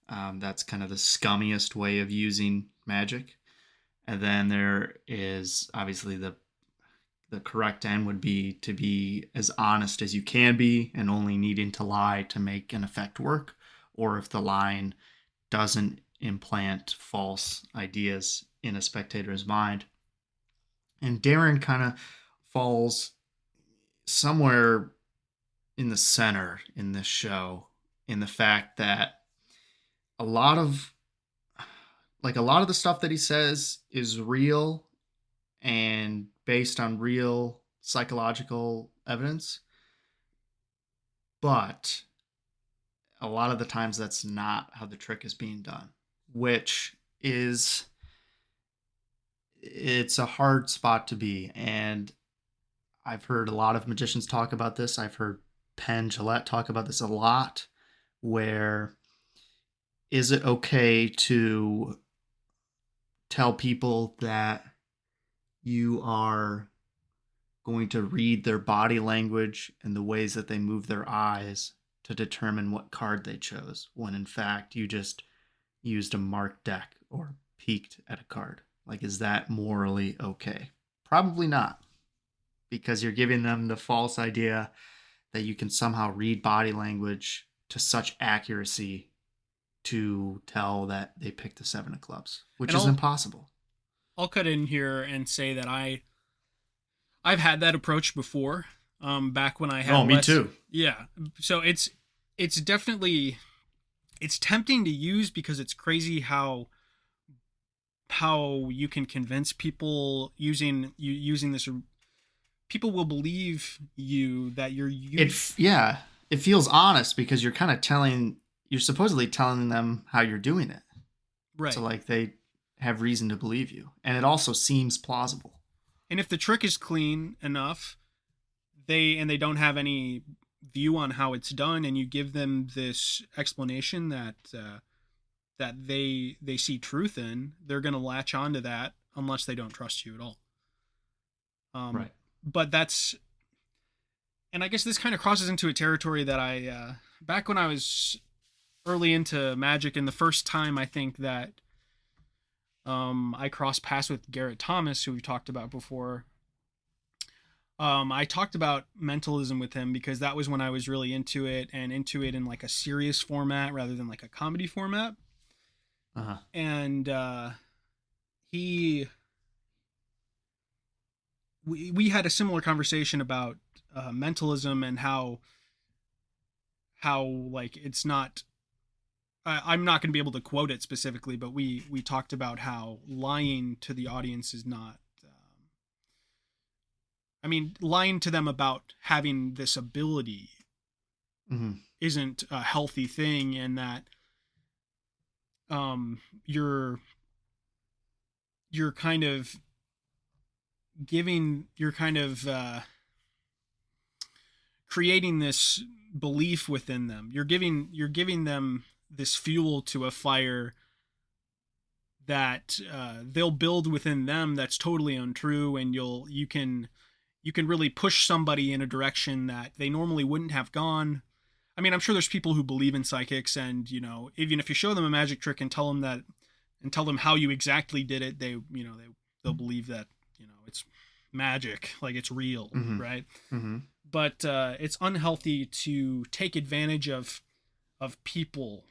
That's kind of the scummiest way of using magic. And then there is obviously the correct end would be to be as honest as you can be and only needing to lie to make an effect work, or if the lying doesn't implant false ideas in a spectator's mind. And Darren kind of falls somewhere in the center in this show, in the fact that a lot of the stuff that he says is real and based on real psychological evidence, but a lot of the times that's not how the trick is being done, which is, it's a hard spot to be. And I've heard a lot of magicians talk about this. I've heard Penn Jillette talk about this a lot, where is it okay to tell people that you are going to read their body language and the ways that they move their eyes to determine what card they chose, when in fact you just used a marked deck or peeked at a card? Like, is that morally okay? Probably not, because you're giving them the false idea that you can somehow read body language to such accuracy to tell that they picked the 7 of clubs, which is impossible. I'll cut in here and say that I've had that approach before. Back when I had me too. Yeah. So it's definitely, it's tempting to use because it's crazy how you can convince people using this. People will believe you that you're using. It feels honest because you're supposedly telling them how you're doing it. Right. So like they have reason to believe you. And it also seems plausible. And if the trick is clean enough, they don't have any view on how it's done, and you give them this explanation that they see truth in, they're going to latch onto that unless they don't trust you at all. Right. But that's, and I guess this kind of crosses into a territory that I, back when I was early into magic, and the first time I think that I crossed paths with Garrett Thomas, who we've talked about before. I talked about mentalism with him because that was when I was really into it, and into it in like a serious format rather than like a comedy format. Uh-huh. And we had a similar conversation about mentalism and how like it's not. I'm not going to be able to quote it specifically, but we talked about how lying to the audience is not. Lying to them about having this ability isn't a healthy thing, and that you're kind of creating this belief within them. You're giving them this fuel to a fire that they'll build within them that's totally untrue, and you can really push somebody in a direction that they normally wouldn't have gone. I mean, I'm sure there's people who believe in psychics, and even if you show them a magic trick and tell them how you exactly did it, they'll believe that it's magic, like it's real, right? Mm-hmm. But it's unhealthy to take advantage of people,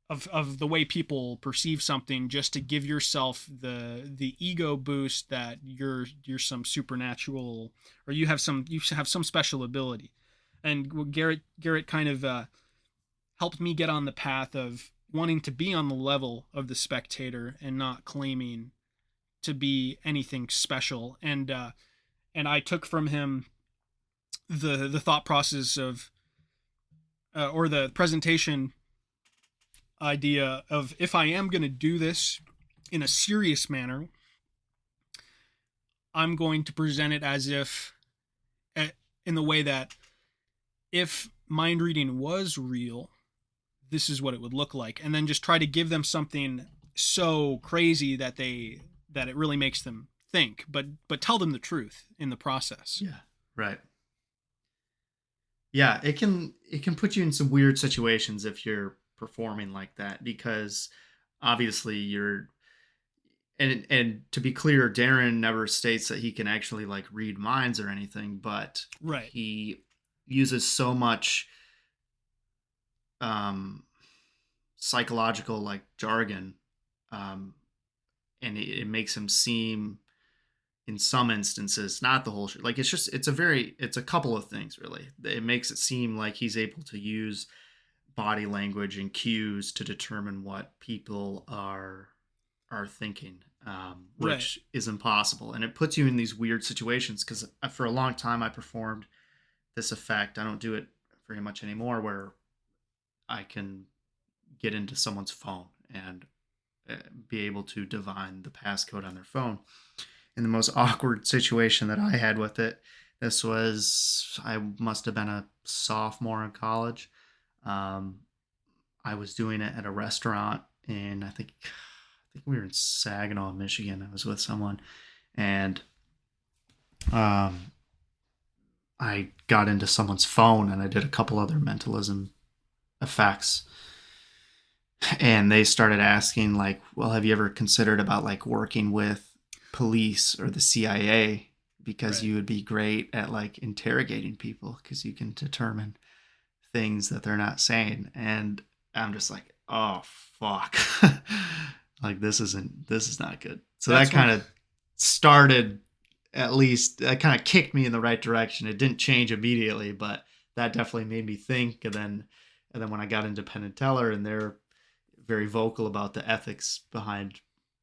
of the way people perceive something, just to give yourself the ego boost that you're some supernatural, or you have some special ability. And Garrett kind of helped me get on the path of wanting to be on the level of the spectator and not claiming to be anything special. And I took from him the thought process of or the presentation idea of, if I am going to do this in a serious manner, I'm going to present it as if in the way that if mind reading was real, this is what it would look like, and then just try to give them something so crazy that it really makes them think, but tell them the truth in the process. Yeah. Right. Yeah, it can put you in some weird situations if you're performing like that, because obviously you're, and to be clear, Darren never states that he can actually like read minds or anything, but Right. he uses so much um psychological like jargon, um and it makes him seem, in some instances, not the whole shit. Like it's a couple of things really. It makes it seem like he's able to use body language and cues to determine what people are thinking, which is impossible, and it puts you in these weird situations. Because for a long time I performed this effect. I don't do it very much anymore, where I can get into someone's phone and be able to divine the passcode on their phone. In the most awkward situation that I had with it, this was, I must have been a sophomore in college. I was doing it at a restaurant in, I think we were in Saginaw, Michigan. I was with someone, and I got into someone's phone and I did a couple other mentalism effects. And they started asking like, well, have you ever considered about like working with police or the CIA? Because you would be great at like interrogating people, because you can determine things that they're not saying. And I'm just like, oh fuck. Like this is not good. So that kind of started, at least that kind of kicked me in the right direction. It didn't change immediately, but that definitely made me think. And then when I got into Penn and Teller, and they're very vocal about the ethics behind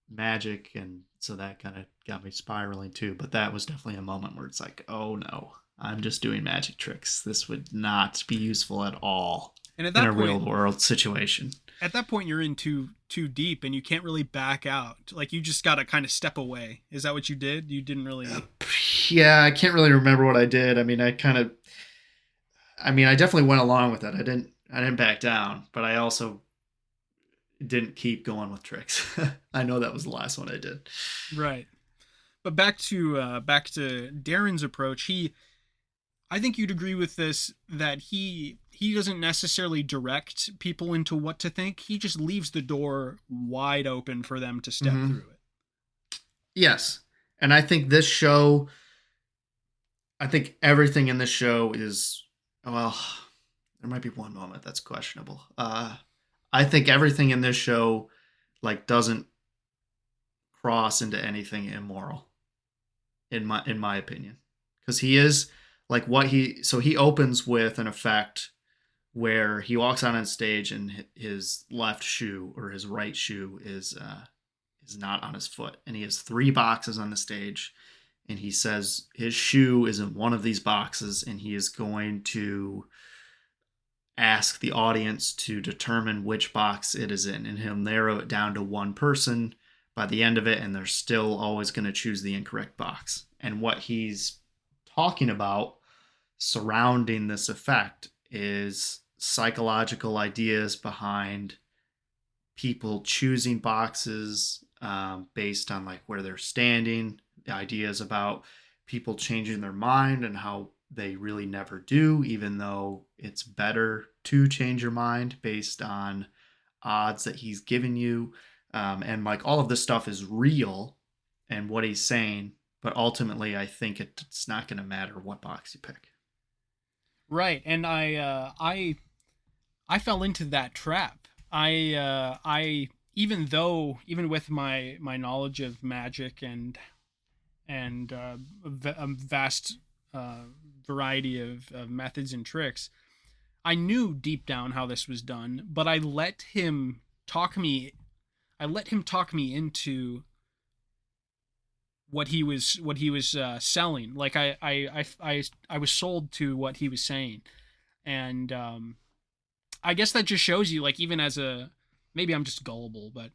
magic, and so that kind of got me spiraling too. But that was definitely a moment where it's like, oh no, I'm just doing magic tricks. This would not be useful at all in a real world situation. At that point, you're in too deep, and you can't really back out. Like, you just got to kind of step away. Is that what you did? You didn't really... Yeah, I can't really remember what I did. I mean, I definitely went along with it. I didn't back down, but I also didn't keep going with tricks. I know that was the last one I did. Right. But back to Darren's approach, I think you'd agree with this, that he doesn't necessarily direct people into what to think. He just leaves the door wide open for them to step through it. Yes. And I think everything in this show is, well, there might be one moment that's questionable. I think everything in this show like doesn't cross into anything immoral, in my opinion. Because he is like he opens with an effect where he walks out on stage and his left shoe or his right shoe is not on his foot, and he has 3 boxes on the stage, and he says his shoe is in one of these boxes, and he is going to ask the audience to determine which box it is in, and he'll narrow it down to one person by the end of it, and they're still always going to choose the incorrect box. And what he's talking about surrounding this effect is psychological ideas behind people choosing boxes based on like where they're standing, ideas about people changing their mind and how they really never do, even though it's better to change your mind based on odds that he's given you. And like all of this stuff is real and what he's saying, but ultimately I think it's not going to matter what box you pick. Right. And I fell into that trap. I even with my knowledge of magic and a vast variety of methods and tricks, I knew deep down how this was done, but I let him talk me into what he was selling. Like I was sold to what he was saying, and I guess that just shows you, like, even as maybe I'm just gullible, but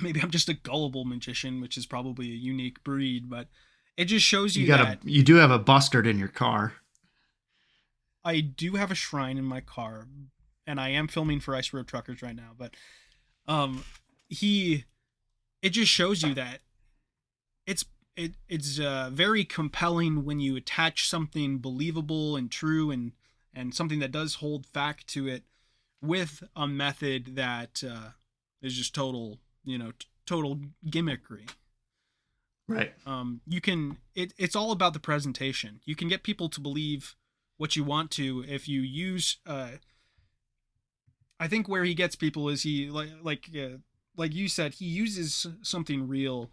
maybe I'm just a gullible magician, which is probably a unique breed, but It just shows you, you do have a bustard in your car. I do have a shrine in my car, and I am filming for Ice Road Truckers right now, but it just shows you that it's very compelling when you attach something believable and true and something that does hold fact to it with a method that is just total gimmickry. Right. It's all about the presentation. You can get people to believe what you want to if you use I think where he gets people is he like you said, he uses something real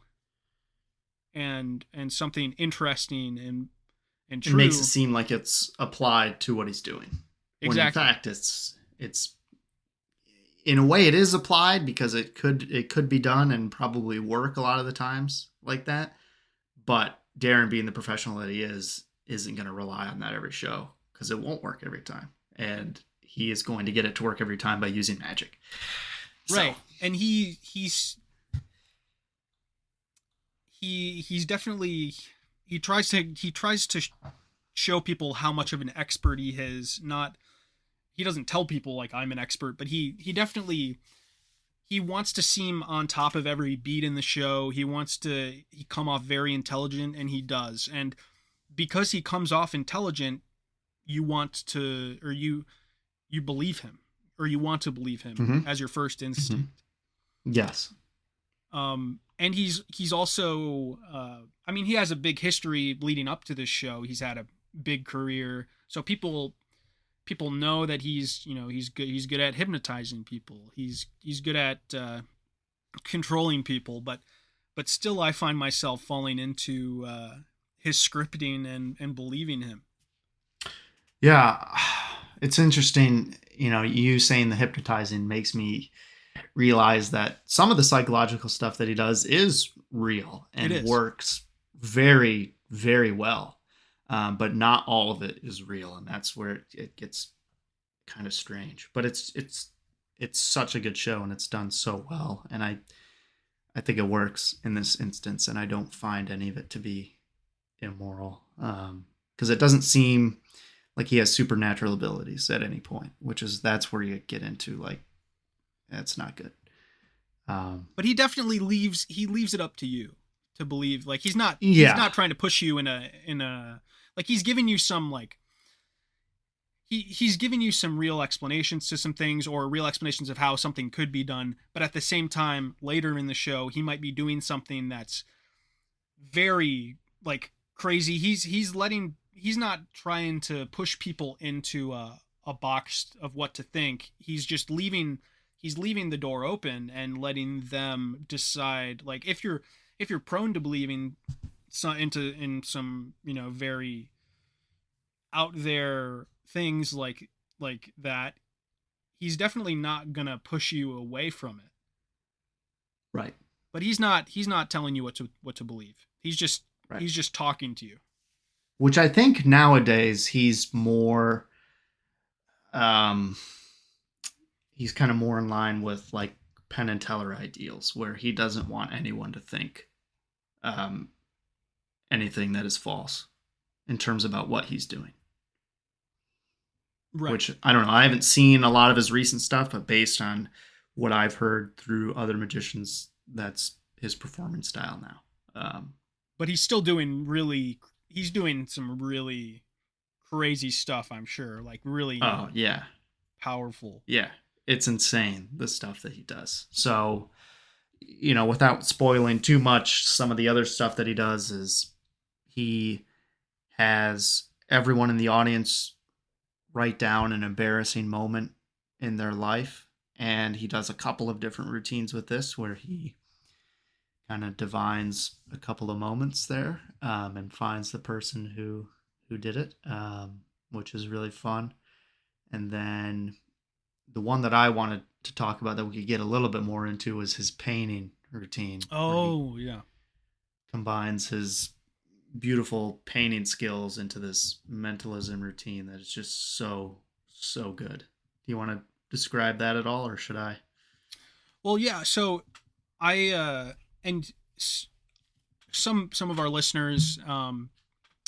and something interesting and true. It makes it seem like it's applied to what he's doing. Exactly. When in fact it's in a way it is applied, because it could be done and probably work a lot of the times like that. But Darren, being the professional that he isn't going to rely on that every show, because it won't work every time. And he is going to get it to work every time by using magic. Right. So. And he's definitely, he tries to show people how much of an expert he is. He doesn't tell people like I'm an expert, but he definitely, he wants to seem on top of every beat in the show. He come off very intelligent, and he does. And because he comes off intelligent, you believe him, or you want to believe him as your first instinct. Yes. And he's also, he has a big history leading up to this show. He's had a big career. So people know that he's good at hypnotizing people. He's good at controlling people, but still I find myself falling into his scripting and believing him. Yeah. It's interesting, you saying the hypnotizing makes me realize that some of the psychological stuff that he does is real and works very, very well. But not all of it is real, and that's where it gets kind of strange. But it's such a good show, and it's done so well, and I think it works in this instance, and I don't find any of it to be immoral, because it doesn't seem like he has supernatural abilities at any point, that's where you get into like, that's not good. But he definitely leaves it up to you to believe. Like he's not trying to push you in a like, he's giving you some like he's giving you some real explanations to some things, or real explanations of how something could be done. But at the same time, later in the show, he might be doing something that's very like crazy. He's not trying to push people into a box of what to think. He's just leaving the door open and letting them decide. Like if you're prone to believing in some very out there things like that, he's definitely not gonna push you away from it. Right. But he's not telling you what to believe. He's just talking to you. Which I think nowadays he's more, he's kind of more in line with like Penn and Teller ideals, where he doesn't want anyone to think anything that is false in terms about what he's doing. Right. Which, I don't know, I haven't seen a lot of his recent stuff, but based on what I've heard through other magicians, that's his performance style now. But he's still doing some really crazy stuff, I'm sure. Like really powerful. Yeah. It's insane, the stuff that he does. So, without spoiling too much, some of the other stuff that he does is he has everyone in the audience write down an embarrassing moment in their life. And he does a couple of different routines with this, where he kind of divines a couple of moments there, and finds the person who did it, which is really fun. And then the one that I wanted to talk about that we could get a little bit more into was his painting routine. Oh, yeah. Combines his beautiful painting skills into this mentalism routine that is just so, so good. Do you want to describe that at all, or should I? Well, yeah. So some of our listeners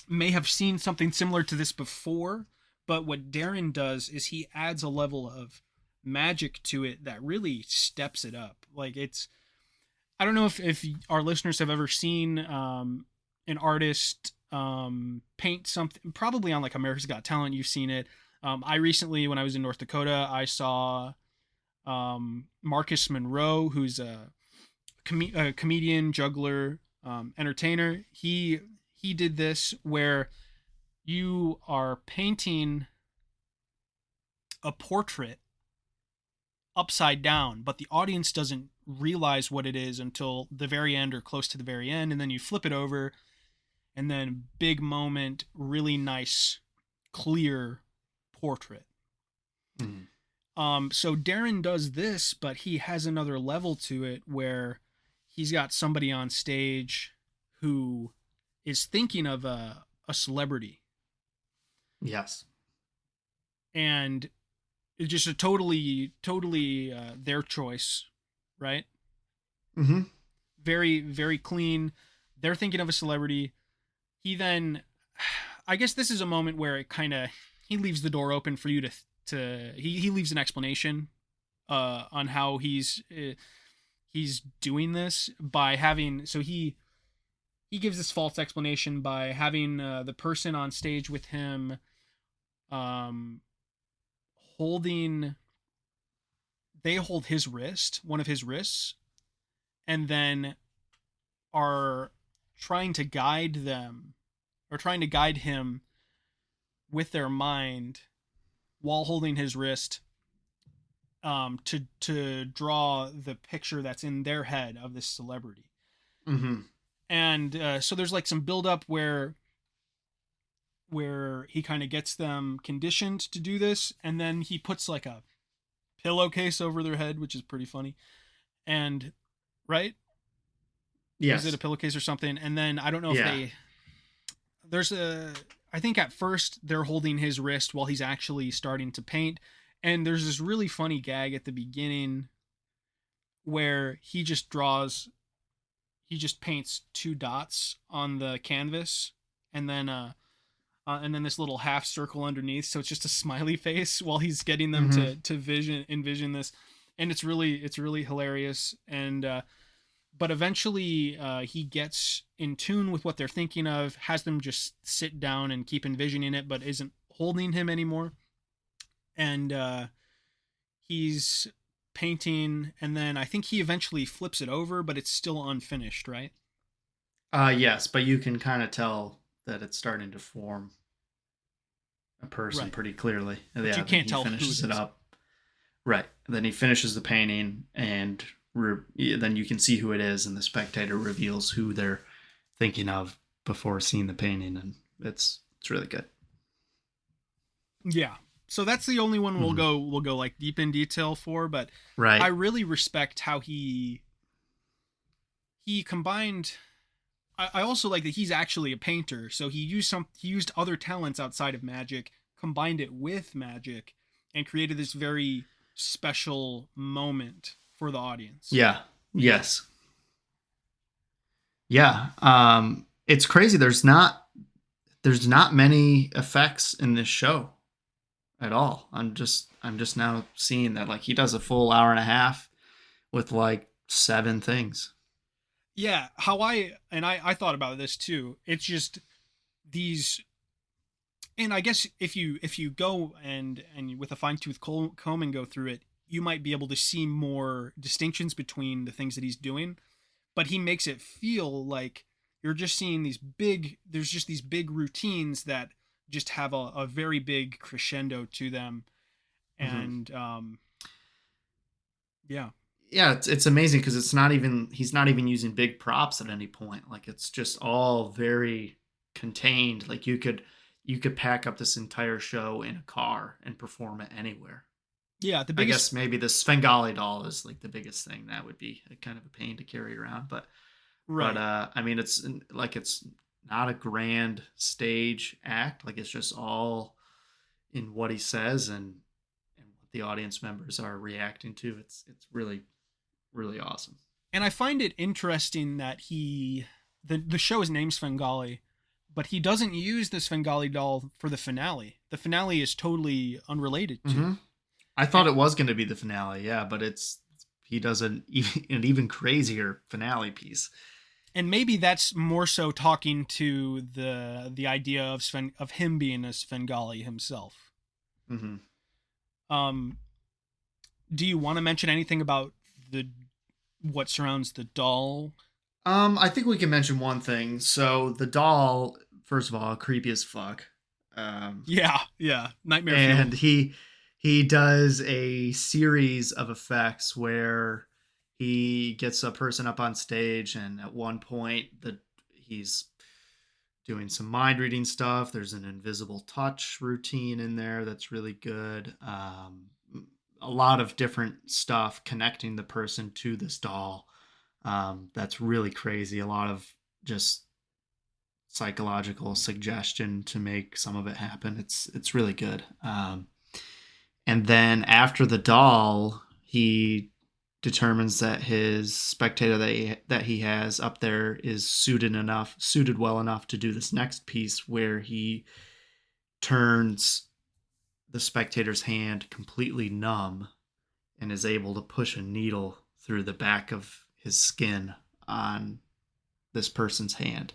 may have seen something similar to this before, but what Darren does is he adds a level of magic to it that really steps it up. Like I don't know if our listeners have ever seen an artist paint something, probably on like America's Got Talent. You've seen it. I recently, when I was in North Dakota, I saw Marcus Monroe, who's a comedian, juggler, entertainer. He did this where you are painting a portrait upside down, but the audience doesn't realize what it is until the very end or close to the very end, and then you flip it over, and then big moment, really nice, clear portrait. So Darren does this, but he has another level to it where he's got somebody on stage who is thinking of a celebrity. Yes. And it's just a totally their choice, right? Mm-hmm. Very, very clean. They're thinking of a celebrity. He then, I guess this is a moment where it kind of, he leaves the door open for you he leaves an explanation on how he's doing this by having, so he gives this false explanation by having the person on stage with him they hold his wrist, one of his wrists, and then are trying to guide him with their mind while holding his wrist to draw the picture that's in their head of this celebrity. Mm-hmm. And so there's like some build up where he kind of gets them conditioned to do this, and then he puts like a pillowcase over their head, which is pretty funny. And right? Yes. Is it a pillowcase or something? And then I don't know if I think at first they're holding his wrist while he's actually starting to paint. And there's this really funny gag at the beginning where he just paints 2 dots on the canvas, and then this little half circle underneath. So it's just a smiley face while he's getting them to envision this. And it's really hilarious. And, but eventually he gets in tune with what they're thinking of, has them just sit down and keep envisioning it, but isn't holding him anymore. And he's painting, and then I think he eventually flips it over, but it's still unfinished, right? Yes, but you can kind of tell that it's starting to form a person pretty clearly. But you can't tell who finishes it is. up. Right. Then he finishes the painting, and then you can see who it is, and the spectator reveals who they're thinking of before seeing the painting, and it's really good. Yeah. So that's the only one we'll go like deep in detail for, but right. I really respect how he combined. I also like that he's actually a painter, so he used other talents outside of magic, combined it with magic, and created this very special moment for the audience. Yeah. Yes. Yeah. It's crazy. There's not many effects in this show at all. I'm just now seeing that like he does a full hour and a half with like 7 things. Yeah, how I thought about this too. It's just these, and I guess if you go and with a fine-tooth comb and go through it, you might be able to see more distinctions between the things that he's doing, but he makes it feel like you're just seeing there's just these big routines that just have a very big crescendo to them. And yeah. Yeah, it's amazing because he's not even using big props at any point. Like it's just all very contained. Like you could pack up this entire show in a car and perform it anywhere. Yeah, I guess maybe the Svengali doll is like the biggest thing. That would be a kind of a pain to carry around, but I mean it's not a grand stage act. Like it's just all in what he says and what the audience members are reacting to. It's really, really awesome. And I find it interesting that he the show is named Svengali, but he doesn't use the Svengali doll for the finale. The finale is totally unrelated to. Mm-hmm. I thought it was going to be the finale, yeah, but he does an even crazier finale piece. And maybe that's more so talking to the idea of him being a Svengali himself. Mm-hmm. Do you want to mention anything about what surrounds the doll? I think we can mention one thing. So the doll, first of all, creepy as fuck. Yeah, nightmare and fuel. he does a series of effects where he gets a person up on stage, and at one point he's doing some mind reading stuff. There's an invisible touch routine in there that's really good. A lot of different stuff connecting the person to this doll. That's really crazy. A lot of just psychological suggestion to make some of it happen. It's really good. And then after the doll, he determines that his spectator that he has up there is suited well enough to do this next piece, where he turns the spectator's hand completely numb and is able to push a needle through the back of his skin on this person's hand.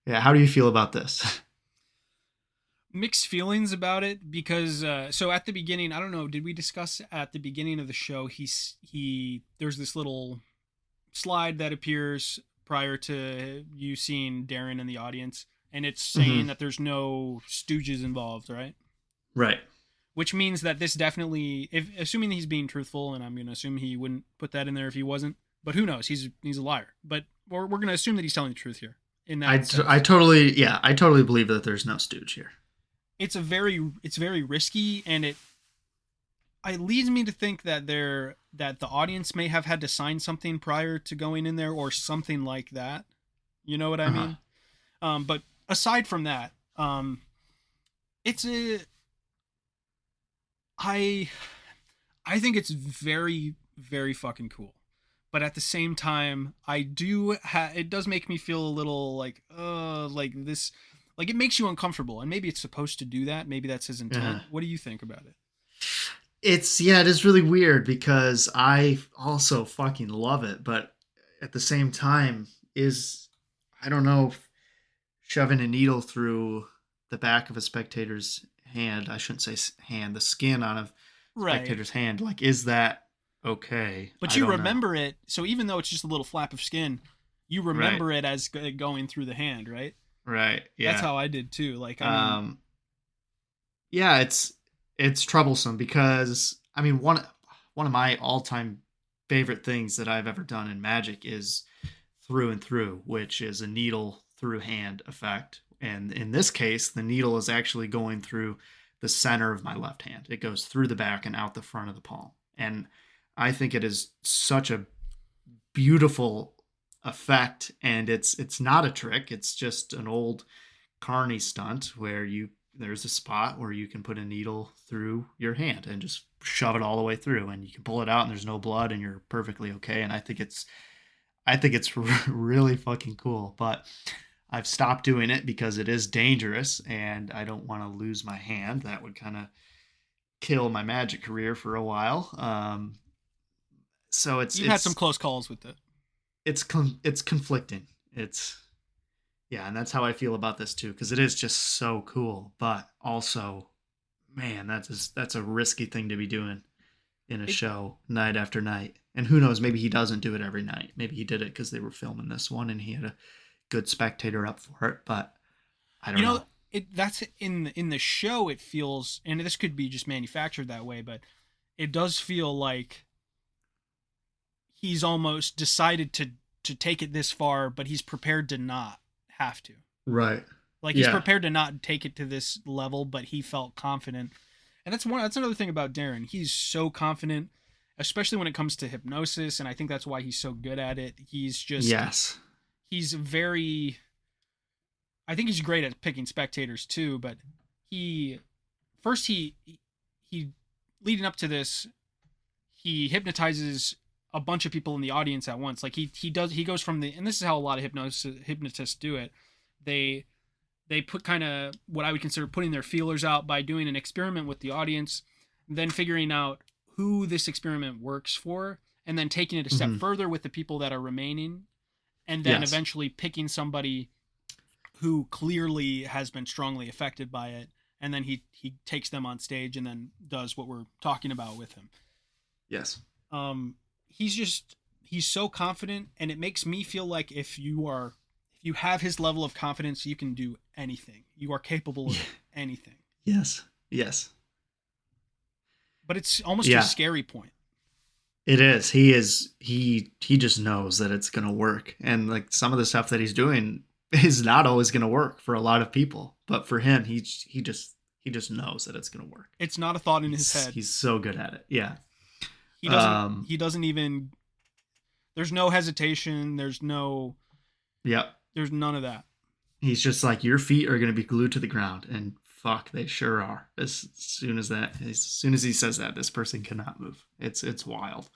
Yeah, how do you feel about this? Mixed feelings about it, because so at the beginning, I don't know, did we discuss at the beginning of the show, there's this little slide that appears prior to you seeing Darren in the audience, and it's saying that there's no stooges involved, right? Right. Which means that this definitely, assuming he's being truthful, and I'm going to assume he wouldn't put that in there if he wasn't, but who knows? He's a liar. But we're going to assume that he's telling the truth here. In that I totally believe that there's no stooge here. It's very risky, and it leads me to think that the audience may have had to sign something prior to going in there or something like that. You know what I mean? But aside from that, I think it's very, very fucking cool. But at the same time, it does make me feel a little like this. Like, it makes you uncomfortable, and maybe it's supposed to do that. Maybe that's his intent. What do you think about it? It is really weird, because I also fucking love it, but at the same time I don't know, shoving a needle through the back of a spectator's hand, I shouldn't say hand, the skin on a spectator's hand, like, is that okay? But you remember it, so even though it's just a little flap of skin, you remember it as going through the hand, right? Right. Yeah. That's how I did too. Like, I mean, yeah, it's troublesome, because I mean, one of my all-time favorite things that I've ever done in Magic is through and through, which is a needle through hand effect. And in this case, the needle is actually going through the center of my left hand. It goes through the back and out the front of the palm. And I think it is such a beautiful effect, and it's not a trick. It's just an old carny stunt where there's a spot where you can put a needle through your hand and just shove it all the way through, and you can pull it out and there's no blood and you're perfectly okay. And I think it's really fucking cool, but I've stopped doing it because it is dangerous and I don't want to lose my hand. That would kind of kill my Magic career for a while. So it's had some close calls with it. It's conflicting. And that's how I feel about this too, because it is just so cool, but also, man, that's a risky thing to be doing in a show night after night. And who knows, maybe he doesn't do it every night. Maybe he did it because they were filming this one and he had a good spectator up for it, but I don't know. That's in the show, it feels, and this could be just manufactured that way, but it does feel like he's almost decided to take it this far, but he's prepared to not have to. Right. Like, he's prepared to not take it to this level, but he felt confident. And that's another thing about Darren. He's so confident, especially when it comes to hypnosis, and I think that's why he's so good at it. He's just he's very, I think he's great at picking spectators too, but he leading up to this, he hypnotizes a bunch of people in the audience at once. Like he goes from the, and this is how a lot of hypnotists do it. They put kind of what I would consider putting their feelers out by doing an experiment with the audience, then figuring out who this experiment works for, and then taking it a step further with the people that are remaining, and then eventually picking somebody who clearly has been strongly affected by it, and then he takes them on stage and then does what we're talking about with him. Yes. He's so confident, and it makes me feel like if you have his level of confidence, you can do anything. You are capable of anything. Yes. Yes. But it's almost a scary point. It is. He just knows that it's going to work. And like some of the stuff that he's doing is not always going to work for a lot of people, but for him, he just knows that it's going to work. It's not a thought in his head. He's so good at it. Yeah. He doesn't even, there's no hesitation. There's none of that. He's just like, your feet are going to be glued to the ground, and fuck, they sure are. As soon as he says that, this person cannot move. It's wild.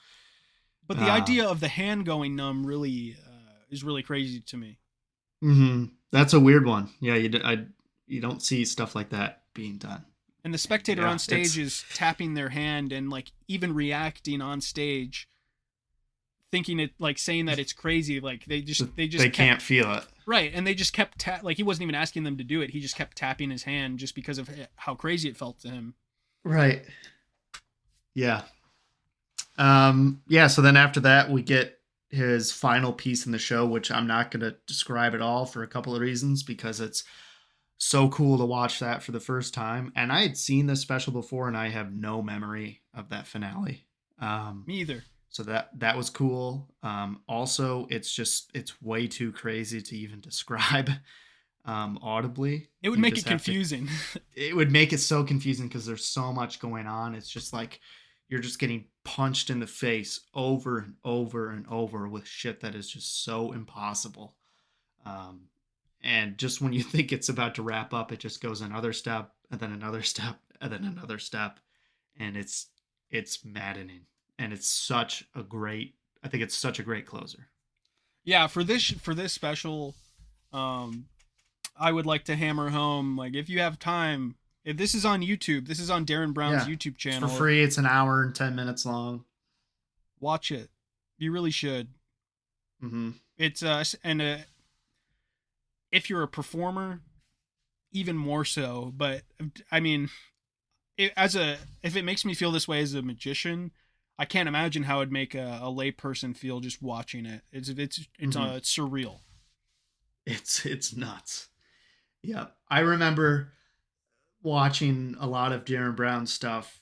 But the idea of the hand going numb really is really crazy to me. Mm-hmm. That's a weird one. Yeah, you don't see stuff like that being done. And the spectator on stage is tapping their hand and like even reacting on stage, thinking it, like saying that it's crazy. Like they can't feel it. Right. And they just kept like he wasn't even asking them to do it. He just kept tapping his hand just because of how crazy it felt to him. Right. Yeah. So then after that we get his final piece in the show, which I'm not going to describe at all for a couple of reasons, because it's so cool to watch that for the first time. And I had seen this special before, and I have no memory of that finale. Me either. So that was cool. Also, it's way too crazy to even describe audibly. It would make it confusing. It would make it so confusing because there's so much going on. It's just like you're just getting punched in the face over and over and over with shit that is just so impossible. And just when you think it's about to wrap up, it just goes another step, and then another step, and then another step. And it's maddening. And it's such a great closer. Yeah, for this special, I would like to hammer home, like, if you have time, if this is on YouTube, this is on Darren Brown's YouTube channel. It's for free. It's an hour and 10 minutes long. Watch it. You really should. Mm-hmm. It's if you're a performer, even more so. But I mean, if it makes me feel this way as a magician, I can't imagine how it'd make a lay person feel just watching it. It's surreal. It's nuts. Yeah, I remember watching a lot of Darren Brown stuff.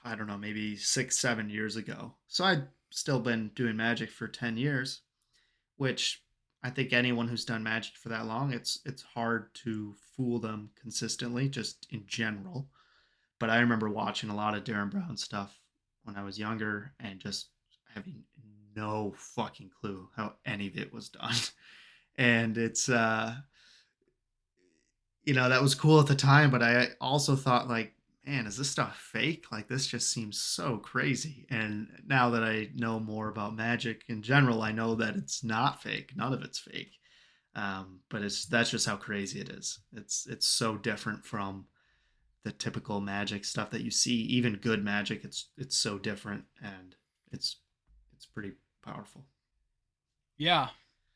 I don't know, maybe 6-7 years ago. So I'd still been doing magic for 10 years, which I think anyone who's done magic for that long, it's hard to fool them consistently, just in general. But I remember watching a lot of Darren Brown stuff when I was younger and just having no fucking clue how any of it was done. And it's, that was cool at the time, but I also thought, like, man, is this stuff fake? Like, this just seems so crazy. And now that I know more about magic in general, I know that it's not fake. None of it's fake. But that's just how crazy it is. It's so different from the typical magic stuff that you see. Even good magic, it's so different, and it's pretty powerful. Yeah,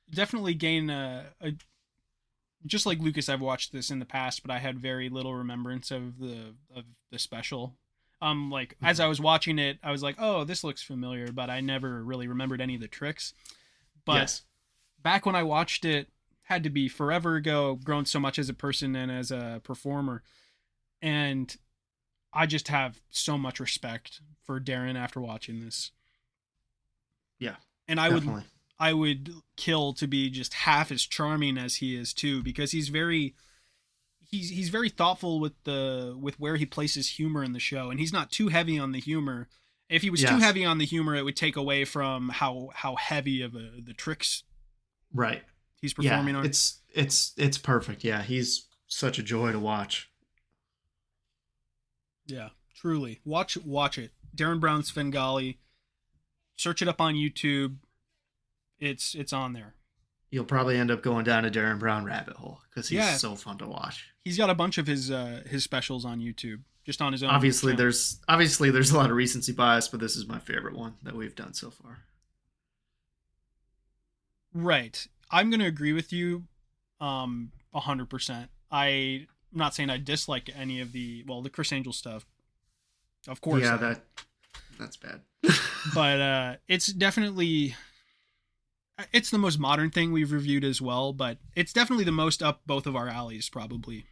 definitely gain just like Lucas, I've watched this in the past, but I had very little remembrance of the special. As I was watching it, I was like, oh, this looks familiar, but I never really remembered any of the tricks. But back when I watched it, had to be forever ago, grown so much as a person and as a performer. And I just have so much respect for Darren after watching this. Yeah. And I would kill to be just half as charming as he is too, because he's very thoughtful with where he places humor in the show, and he's not too heavy on the humor. If he was too heavy on the humor, it would take away from how heavy of the tricks he's performing on. It's perfect. Yeah, he's such a joy to watch. Yeah, truly. Watch it. Darren Brown's Svengali. search it up on YouTube. It's on there. You'll probably end up going down a Darren Brown rabbit hole because he's Yeah. so fun to watch. He's got a bunch of his specials on YouTube, just on his own. Obviously, channel. there's a lot of recency bias, but this is my favorite one that we've done so far. Right. I'm gonna agree with you, 100%. I'm not saying I dislike any of the Chris Angel stuff. Of course. Yeah, that's bad. But it's definitely. It's the most modern thing we've reviewed as well, but it's definitely the most up both of our alleys, probably.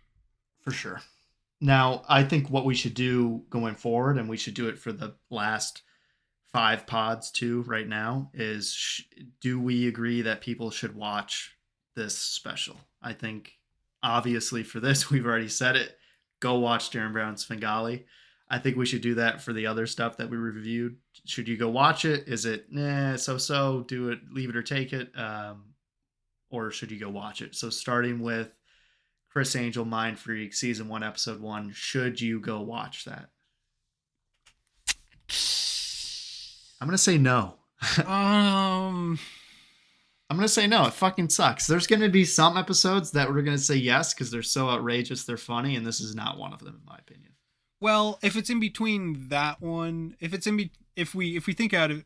For sure. Now, I think what we should do going forward, and we should do it for the last 5 pods too right now, is do we agree that people should watch this special? I think, obviously, for this, we've already said it. Go watch Darren Brown's Svengali. I think we should do that for the other stuff that we reviewed. Should you go watch it? Is it, so-so, do it, leave it or take it? Or should you go watch it? So starting with Chris Angel, Mind Freak, Season 1, Episode 1, should you go watch that? I'm going to say no. I'm going to say no. It fucking sucks. There's going to be some episodes that we're going to say yes because they're so outrageous, they're funny, and this is not one of them, in my opinion. Well, if it's in between that one, if we think out of,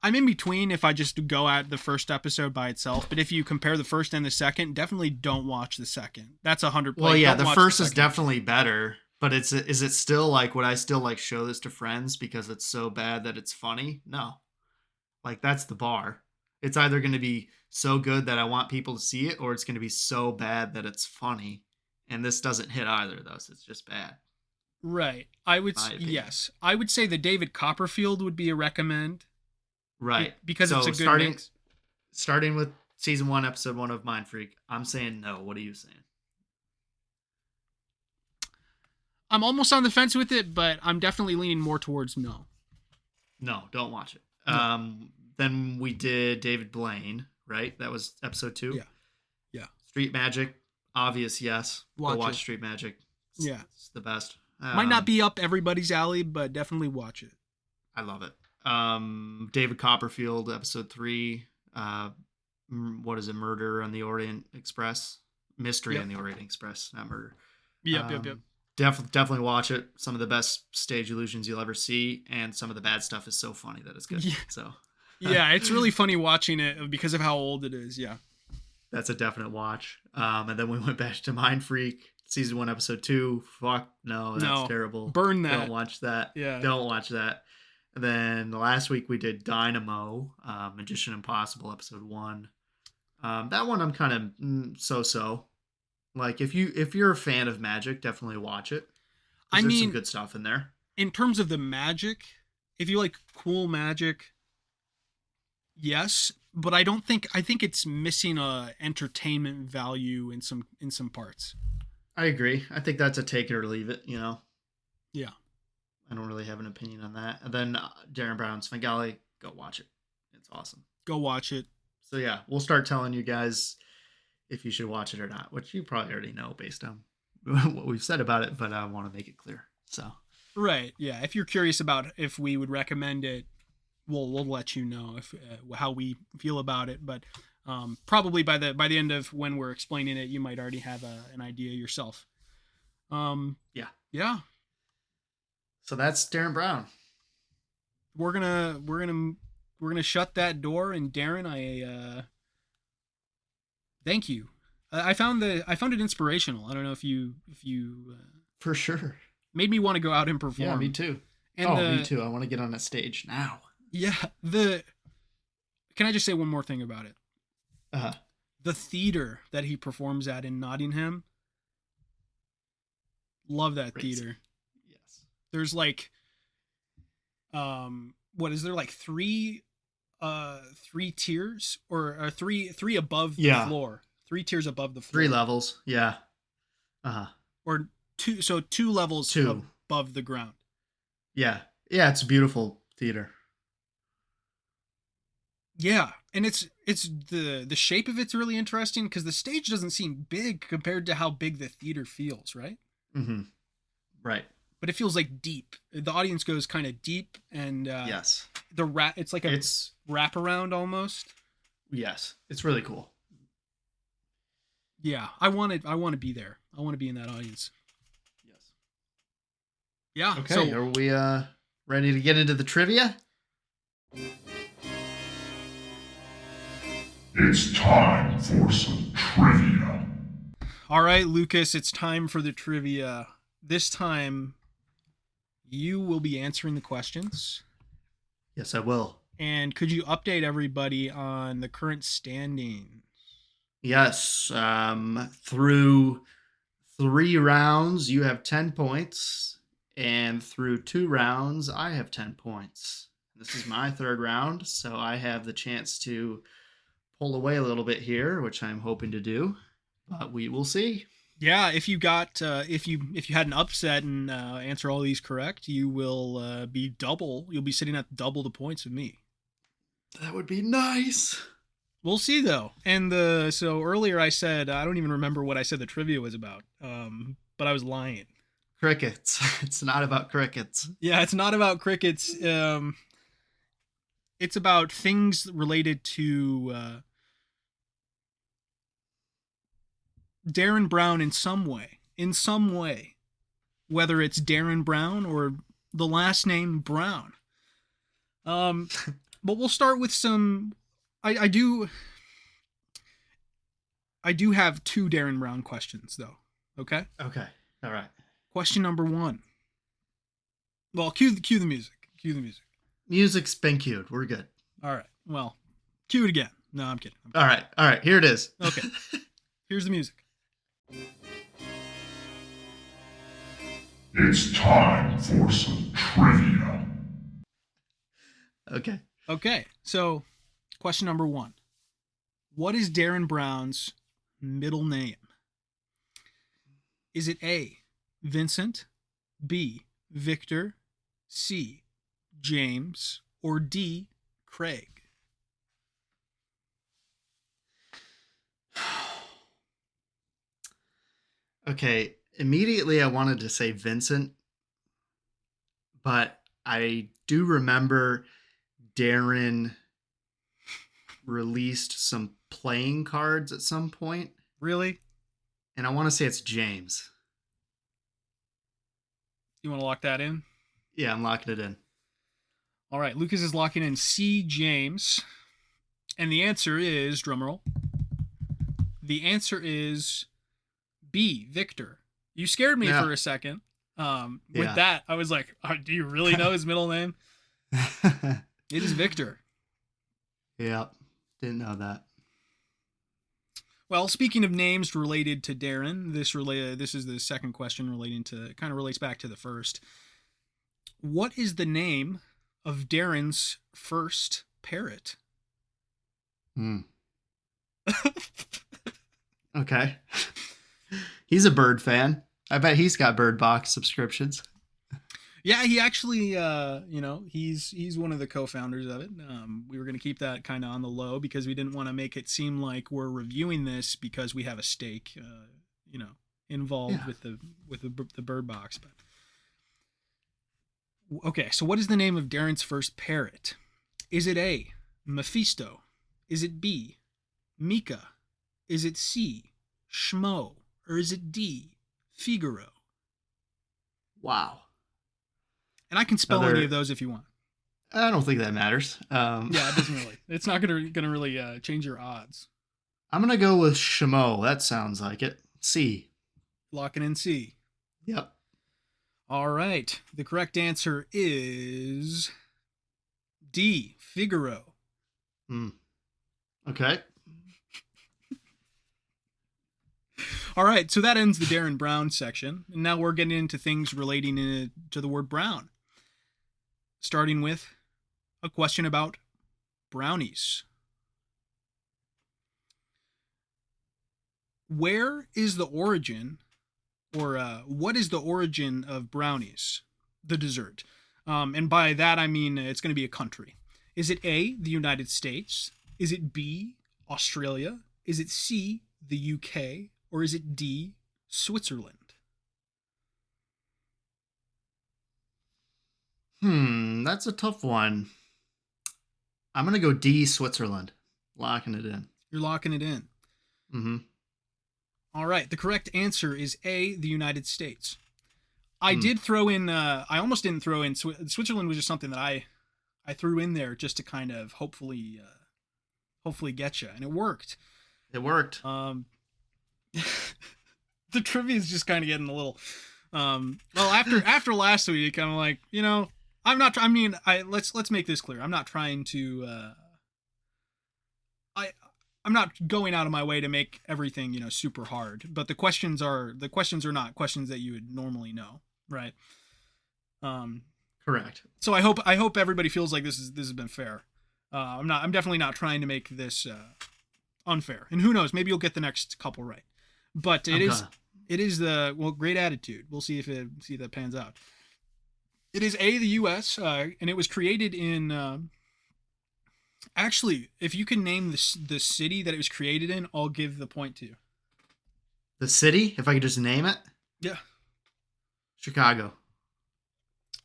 I'm in between if I just go at the first episode by itself, but if you compare the first and the second, definitely don't watch the second. That's 100%. Well, yeah, the first is definitely better, but is it still like, would I still like show this to friends because it's so bad that it's funny? No. Like, that's the bar. It's either going to be so good that I want people to see it, or it's going to be so bad that it's funny. And this doesn't hit either of those. It's just bad. Right. I would say the David Copperfield would be a recommend. Right. Because so it's a good mix. Starting with Season 1, Episode 1 of Mind Freak, I'm saying no. What are you saying? I'm almost on the fence with it, but I'm definitely leaning more towards no. No, don't watch it. No. Then we did David Blaine, right? That was Episode 2? Yeah. Street Magic. Obvious, yes. Go watch it. Street Magic. It's the best. Might not be up everybody's alley, but definitely watch it. I love it. David Copperfield, Episode 3. What is it? Murder on the Orient Express? Mystery on the Orient Express, not murder. Yep. Definitely watch it. Some of the best stage illusions you'll ever see, and some of the bad stuff is so funny that it's good. Yeah. So, yeah, it's really funny watching it because of how old it is. Yeah. That's a definite watch. And then we went back to Mind Freak, Season 1, Episode 2. Fuck, no, that's terrible. Burn that. Don't watch that. Yeah. Don't watch that. And then last week we did Dynamo, Magician Impossible, Episode 1. That one I'm kind of so-so. Like, if you're a fan of magic, definitely watch it. There's some good stuff in there. In terms of the magic, if you like cool magic, yes. But I think it's missing a entertainment value in some parts. I agree. I think that's a take it or leave it, you know? Yeah. I don't really have an opinion on that. And then Darren Brown's Svengali, go watch it. It's awesome. Go watch it. So yeah, we'll start telling you guys if you should watch it or not, which you probably already know based on what we've said about it, but I want to make it clear. So. Right. Yeah. If you're curious about if we would recommend it, we'll let you know if how we feel about it, but probably by the end of when we're explaining it, you might already have an idea yourself. Yeah. So that's Darren Brown. We're gonna shut that door, and Darren, I thank you. I found it inspirational. I don't know if you for sure made me want to go out and perform. Yeah, me too. And me too. I want to get on that stage now. Yeah, can I just say one more thing about it? The theater that he performs at in Nottingham. Love that theater. Yes. There's like, what is there, like three tiers or three above the floor? 3 tiers above the floor. 3 levels. Yeah. Or 2. So 2 levels above the ground. Yeah. Yeah. It's a beautiful theater. Yeah, and it's the shape of it's really interesting because the stage doesn't seem big compared to how big the theater feels, right? Mm-hmm. Right. but it feels like deep. The audience goes kind of deep, and Yes. It's like a wraparound almost. Yes, it's really cool. Yeah, I want to be there. I want to be in that audience. Yes. Yeah. Okay, So are we ready to get into the trivia? It's time for some trivia. all right, Lucas, it's time for the trivia. This time, you will be answering the questions. Yes, I will. And could you update everybody on the current standing? Yes, through 3 rounds, you have 10 points, and through 2 rounds, I have 10 points. This is my 3rd round, so I have the chance to pull away a little bit here, which I'm hoping to do, but we will see. Yeah, if you got if you had an upset and answer all these correct, you will be double. You'll be sitting at double the points of me. That would be nice. We'll see though. And so earlier I said I don't even remember what I said the trivia was about. But I was lying. Crickets. It's not about crickets. Yeah, it's not about crickets. It's about things related to Darren Brown in some way. Whether it's Darren Brown or the last name Brown. But we'll start with some. I do have 2 Darren Brown questions though. Okay. Okay. All right. Question number 1. Well, cue the music. Music's been cued. We're good. All right. Well, cue it again. No, I'm kidding. All right. Here it is. Okay. Here's the music. It's time for some trivia. Okay. So, question number 1. What is Darren Brown's middle name? Is it A, Vincent, B, Victor, C, James, or D, Craig? Okay. Immediately, I wanted to say Vincent, but I do remember Darren released some playing cards at some point. Really? And I want to say it's James. You want to lock that in? Yeah, I'm locking it in. All right, Lucas is locking in C, James. And the answer is, drumroll, the answer is B, Victor. You scared me for a second. With that, I was like, do you really know his middle name? It is Victor. Yep. Didn't know that. Well, speaking of names related to Darren, this is the second question kind of relates back to the first. What is the name of Darren's first parrot? Okay. He's a bird fan. I bet he's got Bird Box subscriptions. Yeah, he actually, he's one of the co-founders of it. We were going to keep that kind of on the low because we didn't want to make it seem like we're reviewing this because we have a stake, involved with the Bird Box. But okay, so what is the name of Darren's first parrot? Is it A, Mephisto? Is it B, Mika? Is it C, Schmo? Or is it D, Figaro? Wow. And I can spell any of those if you want. I don't think that matters. Yeah, it doesn't really. It's not gonna really change your odds. I'm gonna go with Shamo. That sounds like it. C. Locking in C. Yep. All right. The correct answer is D, Figaro. Okay. All right, so that ends the Darren Brown section. And now we're getting into things relating to the word brown. Starting with a question about brownies. Where is the origin, or what is the origin of brownies, the dessert? And by that I mean it's going to be a country. Is it A, the United States? Is it B, Australia? Is it C, the UK? Or is it D, Switzerland? That's a tough one. I'm going to go D, Switzerland. Locking it in. You're locking it in. Mm-hmm. All right. The correct answer is A, the United States. I did throw in, I almost didn't throw in, Switzerland was just something that I threw in there just to kind of hopefully get you. And it worked. It worked. The trivia is just kind of getting a little, well, after last week, I'm like, let's make this clear. I'm not trying to, I'm not going out of my way to make everything, super hard, but the questions are not questions that you would normally know. Right. Correct. So I hope everybody feels like this has been fair. I'm definitely not trying to make this, unfair, and who knows, maybe you'll get the next couple right, but it is great attitude. We'll see if that pans out. It is A, the U.S., and it was created in, actually, if you can name the city that it was created in, I'll give the point to you. The city, if I could just name it? Yeah. Chicago.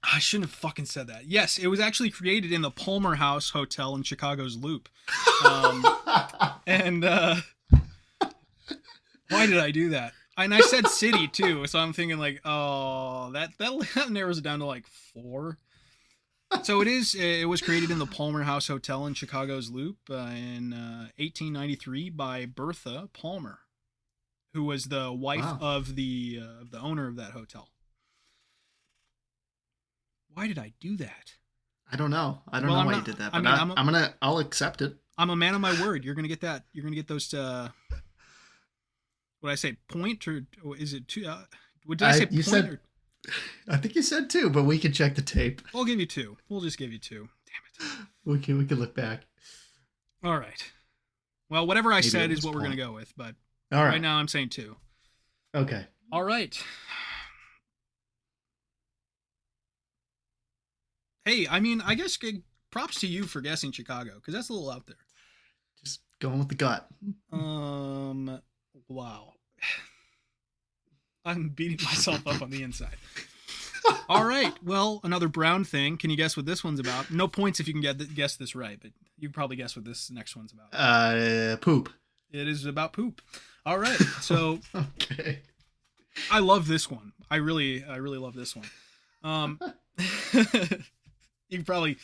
I shouldn't have fucking said that. Yes, it was actually created in the Palmer House Hotel in Chicago's Loop. And why did I do that? And I said city too, so I'm thinking like, oh, that narrows it down to like 4. So it was created in the Palmer House Hotel in Chicago's Loop in 1893 by Bertha Palmer, who was the wife of the owner of that hotel. Why did I do that? I don't know. I don't know why you did that, but I'll accept it. I'm a man of my word. You're gonna get that. You're gonna get those. What did I say? Point or is it 2? What did I say? You said. I think you said 2, but we can check the tape. I'll give you 2. We'll just give you 2. Damn it. We can look back. All right. Well, whatever I said is what we're gonna go with, but all right now I'm saying 2. Okay. All right. Hey, I mean, I guess props to you for guessing Chicago, because that's a little out there. Just going with the gut. Wow. I'm beating myself up on the inside. All right. Well, another brown thing. Can you guess what this one's about? No points if you can guess this right, but you can probably guess what this next one's about. Poop. It is about poop. All right. So, okay. I love this one. I really love this one. You can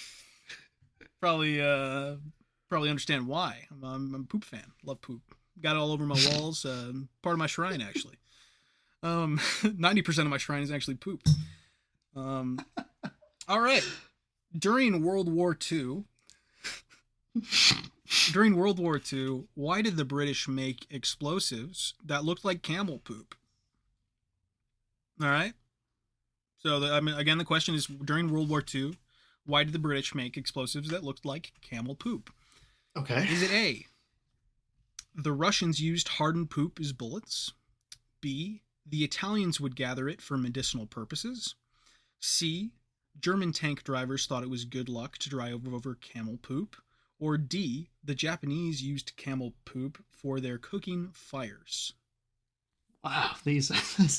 probably understand why. I'm a poop fan. Love poop. Got it all over my walls. Part of my shrine, actually. 90% of my shrine is actually poop. All right. During World War II, why did the British make explosives that looked like camel poop? All right. So, again, the question is, during World War II, why did the British make explosives that looked like camel poop? Okay. Is it A, the Russians used hardened poop as bullets? B, the Italians would gather it for medicinal purposes? C, German tank drivers thought it was good luck to drive over camel poop? Or D, the Japanese used camel poop for their cooking fires? Wow, this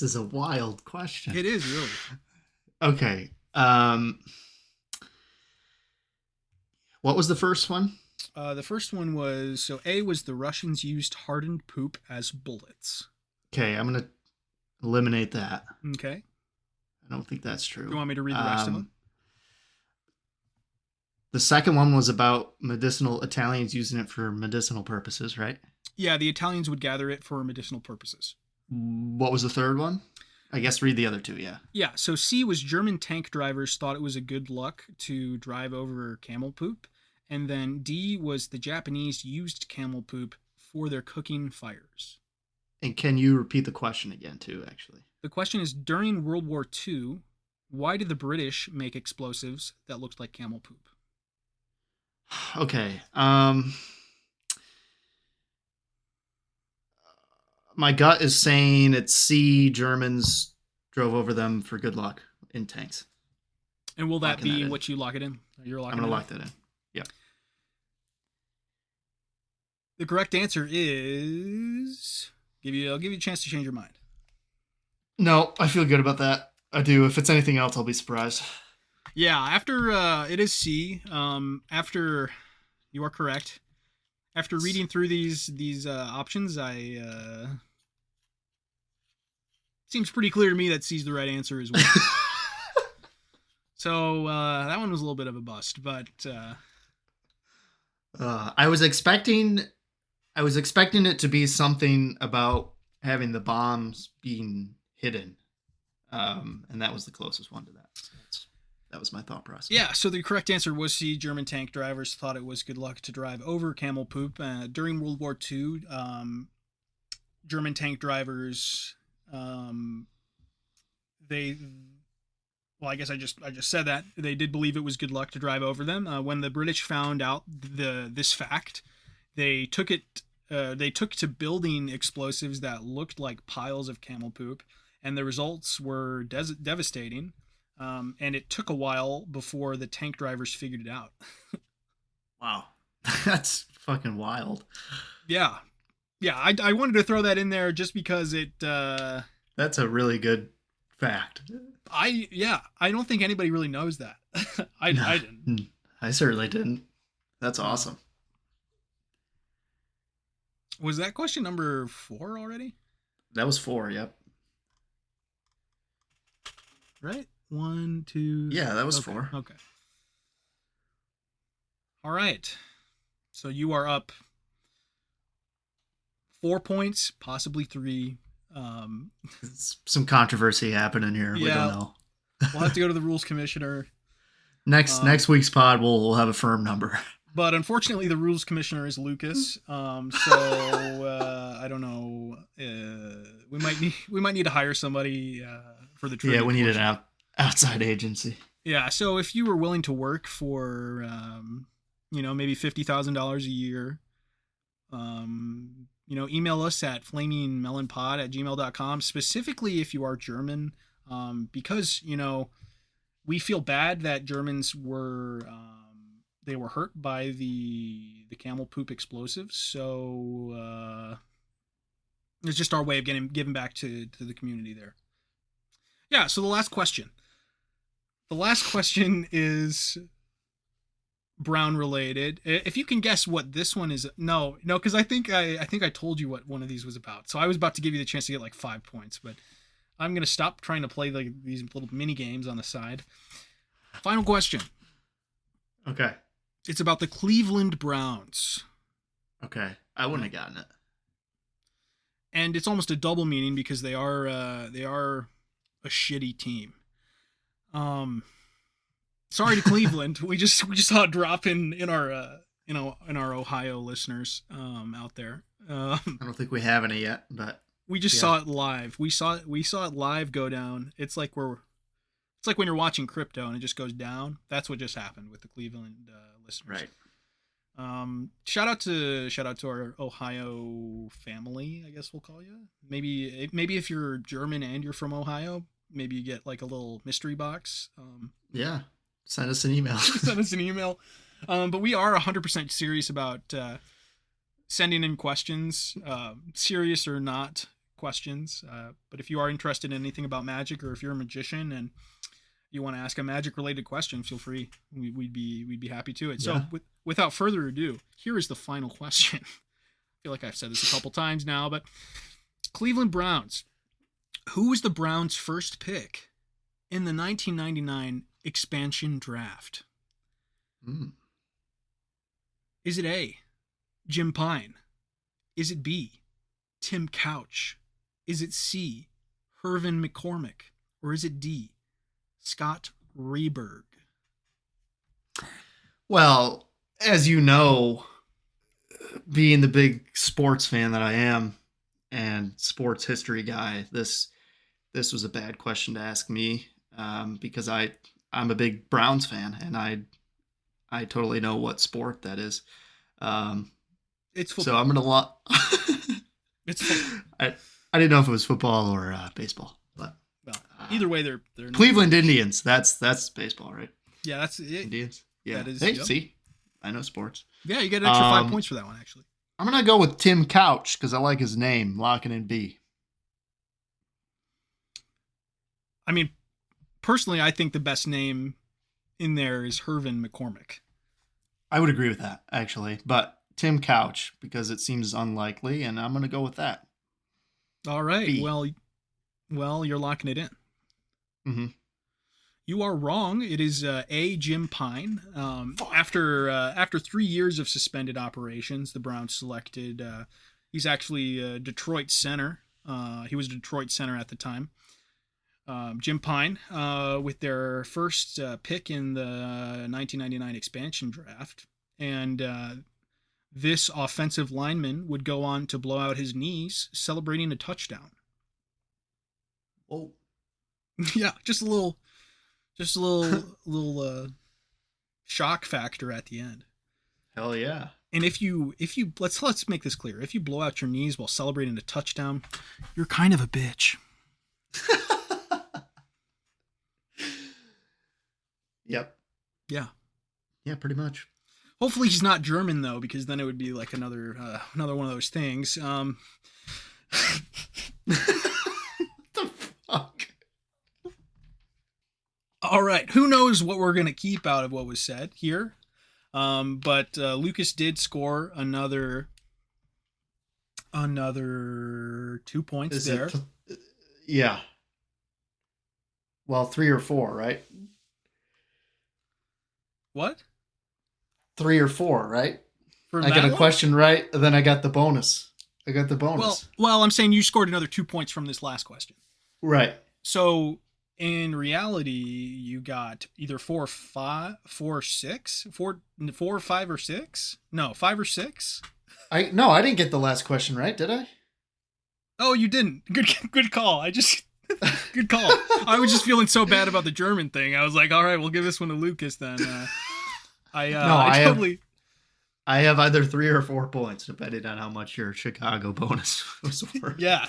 is a wild question. It is, really. Okay. What was the first one? The first one was, so A was the Russians used hardened poop as bullets. Okay, I'm going to eliminate that. Okay. I don't think that's true. Do you want me to read the rest of them? The second one was about Italians using it for medicinal purposes, right? Yeah, the Italians would gather it for medicinal purposes. What was the third one? I guess read the other 2, yeah. Yeah, so C was German tank drivers thought it was a good luck to drive over camel poop. And then D was the Japanese used camel poop for their cooking fires. And can you repeat the question again, too, actually? The question is, during World War II, why did the British make explosives that looked like camel poop? Okay. My gut is saying it's C, Germans drove over them for good luck in tanks. And will that be what you lock it in? I'm going to lock that in. Yeah. The correct answer is... I'll give you a chance to change your mind. No, I feel good about that. I do. If it's anything else, I'll be surprised. Yeah, after it is C. After you are correct. After reading through these options, I seems pretty clear to me that C's the right answer as well. So that one was a little bit of a bust, but I was expecting it to be something about having the bombs being hidden, and that was the closest one to that. So that was my thought process. yeah. So the correct answer was C. German tank drivers thought it was good luck to drive over camel poop during World War II. German tank drivers, they. Well, I guess I just said that they did believe it was good luck to drive over them. When the British found out this fact, they took to building explosives that looked like piles of camel poop, and the results were devastating. And it took a while before the tank drivers figured it out. Wow, that's fucking wild. Yeah. I wanted to throw that in there just because it. That's a really good fact. I don't think anybody really knows that. I didn't. I certainly didn't. That's awesome. Was that question number 4 already? That was 4. Yep. Right? 1, 2. Yeah, that was okay, 4. Okay. All right. So you are up 4 points, possibly 3. Some controversy happening here. Yeah, we don't know. We'll have to go to the rules commissioner. Next week's pod, we'll have a firm number. But unfortunately, the rules commissioner is Lucas. So I don't know. We might need to hire somebody for the trivia. Yeah, we need an outside agency. Yeah. So if you were willing to work for, maybe $50,000 a year, email us at flamingmelonpod@gmail.com, specifically if you are German, because, we feel bad that Germans were, they were hurt by the camel poop explosives. So, it's just our way of giving back to the community there. Yeah. So the last question is Brown related. If you can guess what this one is, no, because I think I told you what one of these was about. So I was about to give you the chance to get like 5 points, but I'm gonna stop trying to play these little mini games on the side. Final question. Okay. It's about the Cleveland Browns. Okay, I wouldn't have gotten it. And it's almost a double meaning because they are a shitty team. Sorry to Cleveland. we just saw it drop in our Ohio listeners out there. I don't think we have any yet, but we just saw it live. We saw it live go down. It's like when you're watching crypto and it just goes down. That's what just happened with the Cleveland listeners. Right. Shout out to our Ohio family, I guess we'll call you. Maybe if you're German and you're from Ohio, maybe you get like a little mystery box. Yeah. Send us an email. But we are 100% serious about sending in questions, serious or not questions. But if you are interested in anything about magic, or if you're a magician and you want to ask a magic related question, feel free. We'd be happy to it. Yeah. So without further ado, here is the final question. I feel like I've said this a couple times now, but Cleveland Browns. Who was the Browns' first pick in the 1999 expansion draft? Is it A, Jim Pine? Is it B, Tim Couch? Is it C, Hervin McCormick? Or is it D, Scott Reberg? Well, As you know, being the big sports fan that I am and sports history guy, this was a bad question to ask me, because I'm a big Browns fan and I totally know what sport that is. it's football. So I'm gonna It's football. I didn't know if it was football or baseball, but Well, either way, they're Cleveland Indians. That's baseball, right? Yeah, that's it. Indians. Yeah. That is, Hey, yep. see, I know sports. Yeah, you get an extra 5 points for that one, actually. I'm gonna go with Tim Couch because I like his name. Locking in B. I mean, personally, I think the best name in there is Hervin McCormick. I would agree with that, actually. But Tim Couch, because it seems unlikely, and I'm going to go with that. All right. B. Well, you're locking it in. Mm-hmm. You are wrong. It is A, Jim Pine. After 3 years of suspended operations, the Browns selected. He's actually a Detroit center. He was a Detroit center at the time. Jim Pine, with their first pick in the 1999 expansion draft, and this offensive lineman would go on to blow out his knees celebrating a touchdown. Oh, Yeah, just a little shock factor at the end. hell yeah! And if you let's make this clear. If you blow out your knees while celebrating a touchdown, you're kind of a bitch. Yep. Yeah. Yeah, pretty much. Hopefully he's not German though, because then it would be like another one of those things. What the fuck? All right, who knows what we're gonna keep out of what was said here? But Lucas did score another 2 points Is there. Yeah. Well, 3 or 4, right? What? 3 or 4, right? For I got that a one? question right, and then I got the bonus. I got the bonus. Well, I'm saying you scored another 2 points from this last question. Right. So in reality, you got either 4, 5, 4, 6, 4, 5, or 6. No, 5 or 6. I didn't get the last question right, did I? Oh, you didn't. Good call. Good call. I was just feeling so bad about the German thing. I was like, all right, we'll give this one to Lucas then. I have either 3 or 4 points, depending on how much your Chicago bonus was worth. Yeah.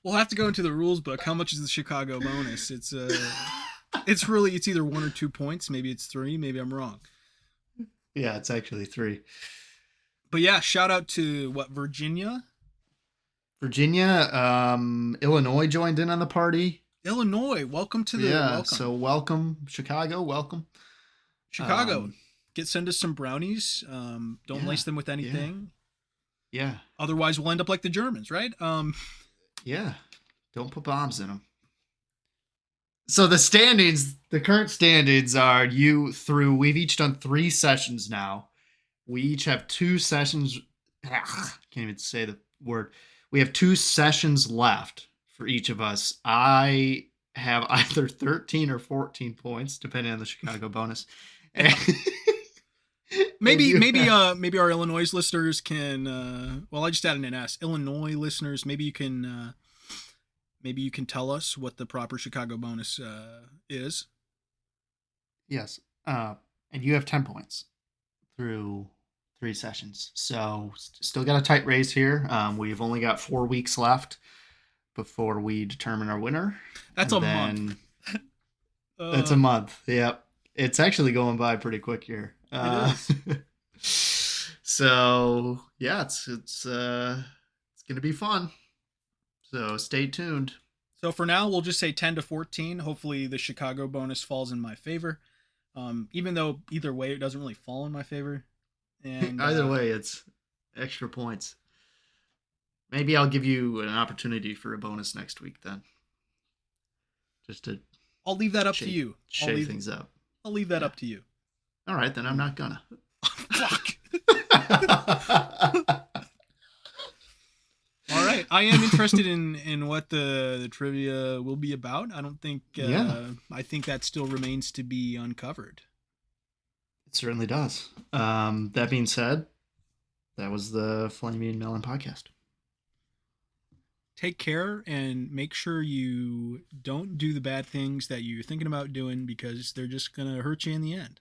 We'll have to go into the rules book. How much is the Chicago bonus? It's either 1 or 2 points. Maybe it's 3. Maybe I'm wrong. Yeah, it's actually 3. But yeah, shout out to Virginia? Illinois joined in on the party. Illinois, welcome to the welcome. So welcome, Chicago, welcome. Chicago, send us some brownies. Don't lace them with anything. Yeah. Otherwise, we'll end up like the Germans, right? Yeah. Don't put bombs in them. So the current standings are we've each done 3 sessions now. We each have 2 sessions. Can't even say the word. We have 2 sessions left for each of us. I have either 13 or 14 points, depending on the Chicago bonus. Maybe our Illinois listeners can. I just added an S. Illinois listeners, maybe you can tell us what the proper Chicago bonus is. Yes, and you have 10 points through 3 sessions, so still got a tight race here. We've only got 4 weeks left before we determine our winner. That's a month. That's a month. Yep. It's actually going by pretty quick here. It is. So yeah, it's gonna be fun. So stay tuned. So for now, we'll just say 10 to 14. Hopefully, the Chicago bonus falls in my favor. Even though either way, it doesn't really fall in my favor. And either way, it's extra points. Maybe I'll give you an opportunity for a bonus next week then. Just to. I'll leave that up to you. Shake things up. I'll leave that up to you. All right, then I'm not gonna. Fuck. All right, I am interested in what the trivia will be about. I don't think. I think that still remains to be uncovered. It certainly does. That being said, that was the Flaming Melon podcast. Take care and make sure you don't do the bad things that you're thinking about doing, because they're just going to hurt you in the end.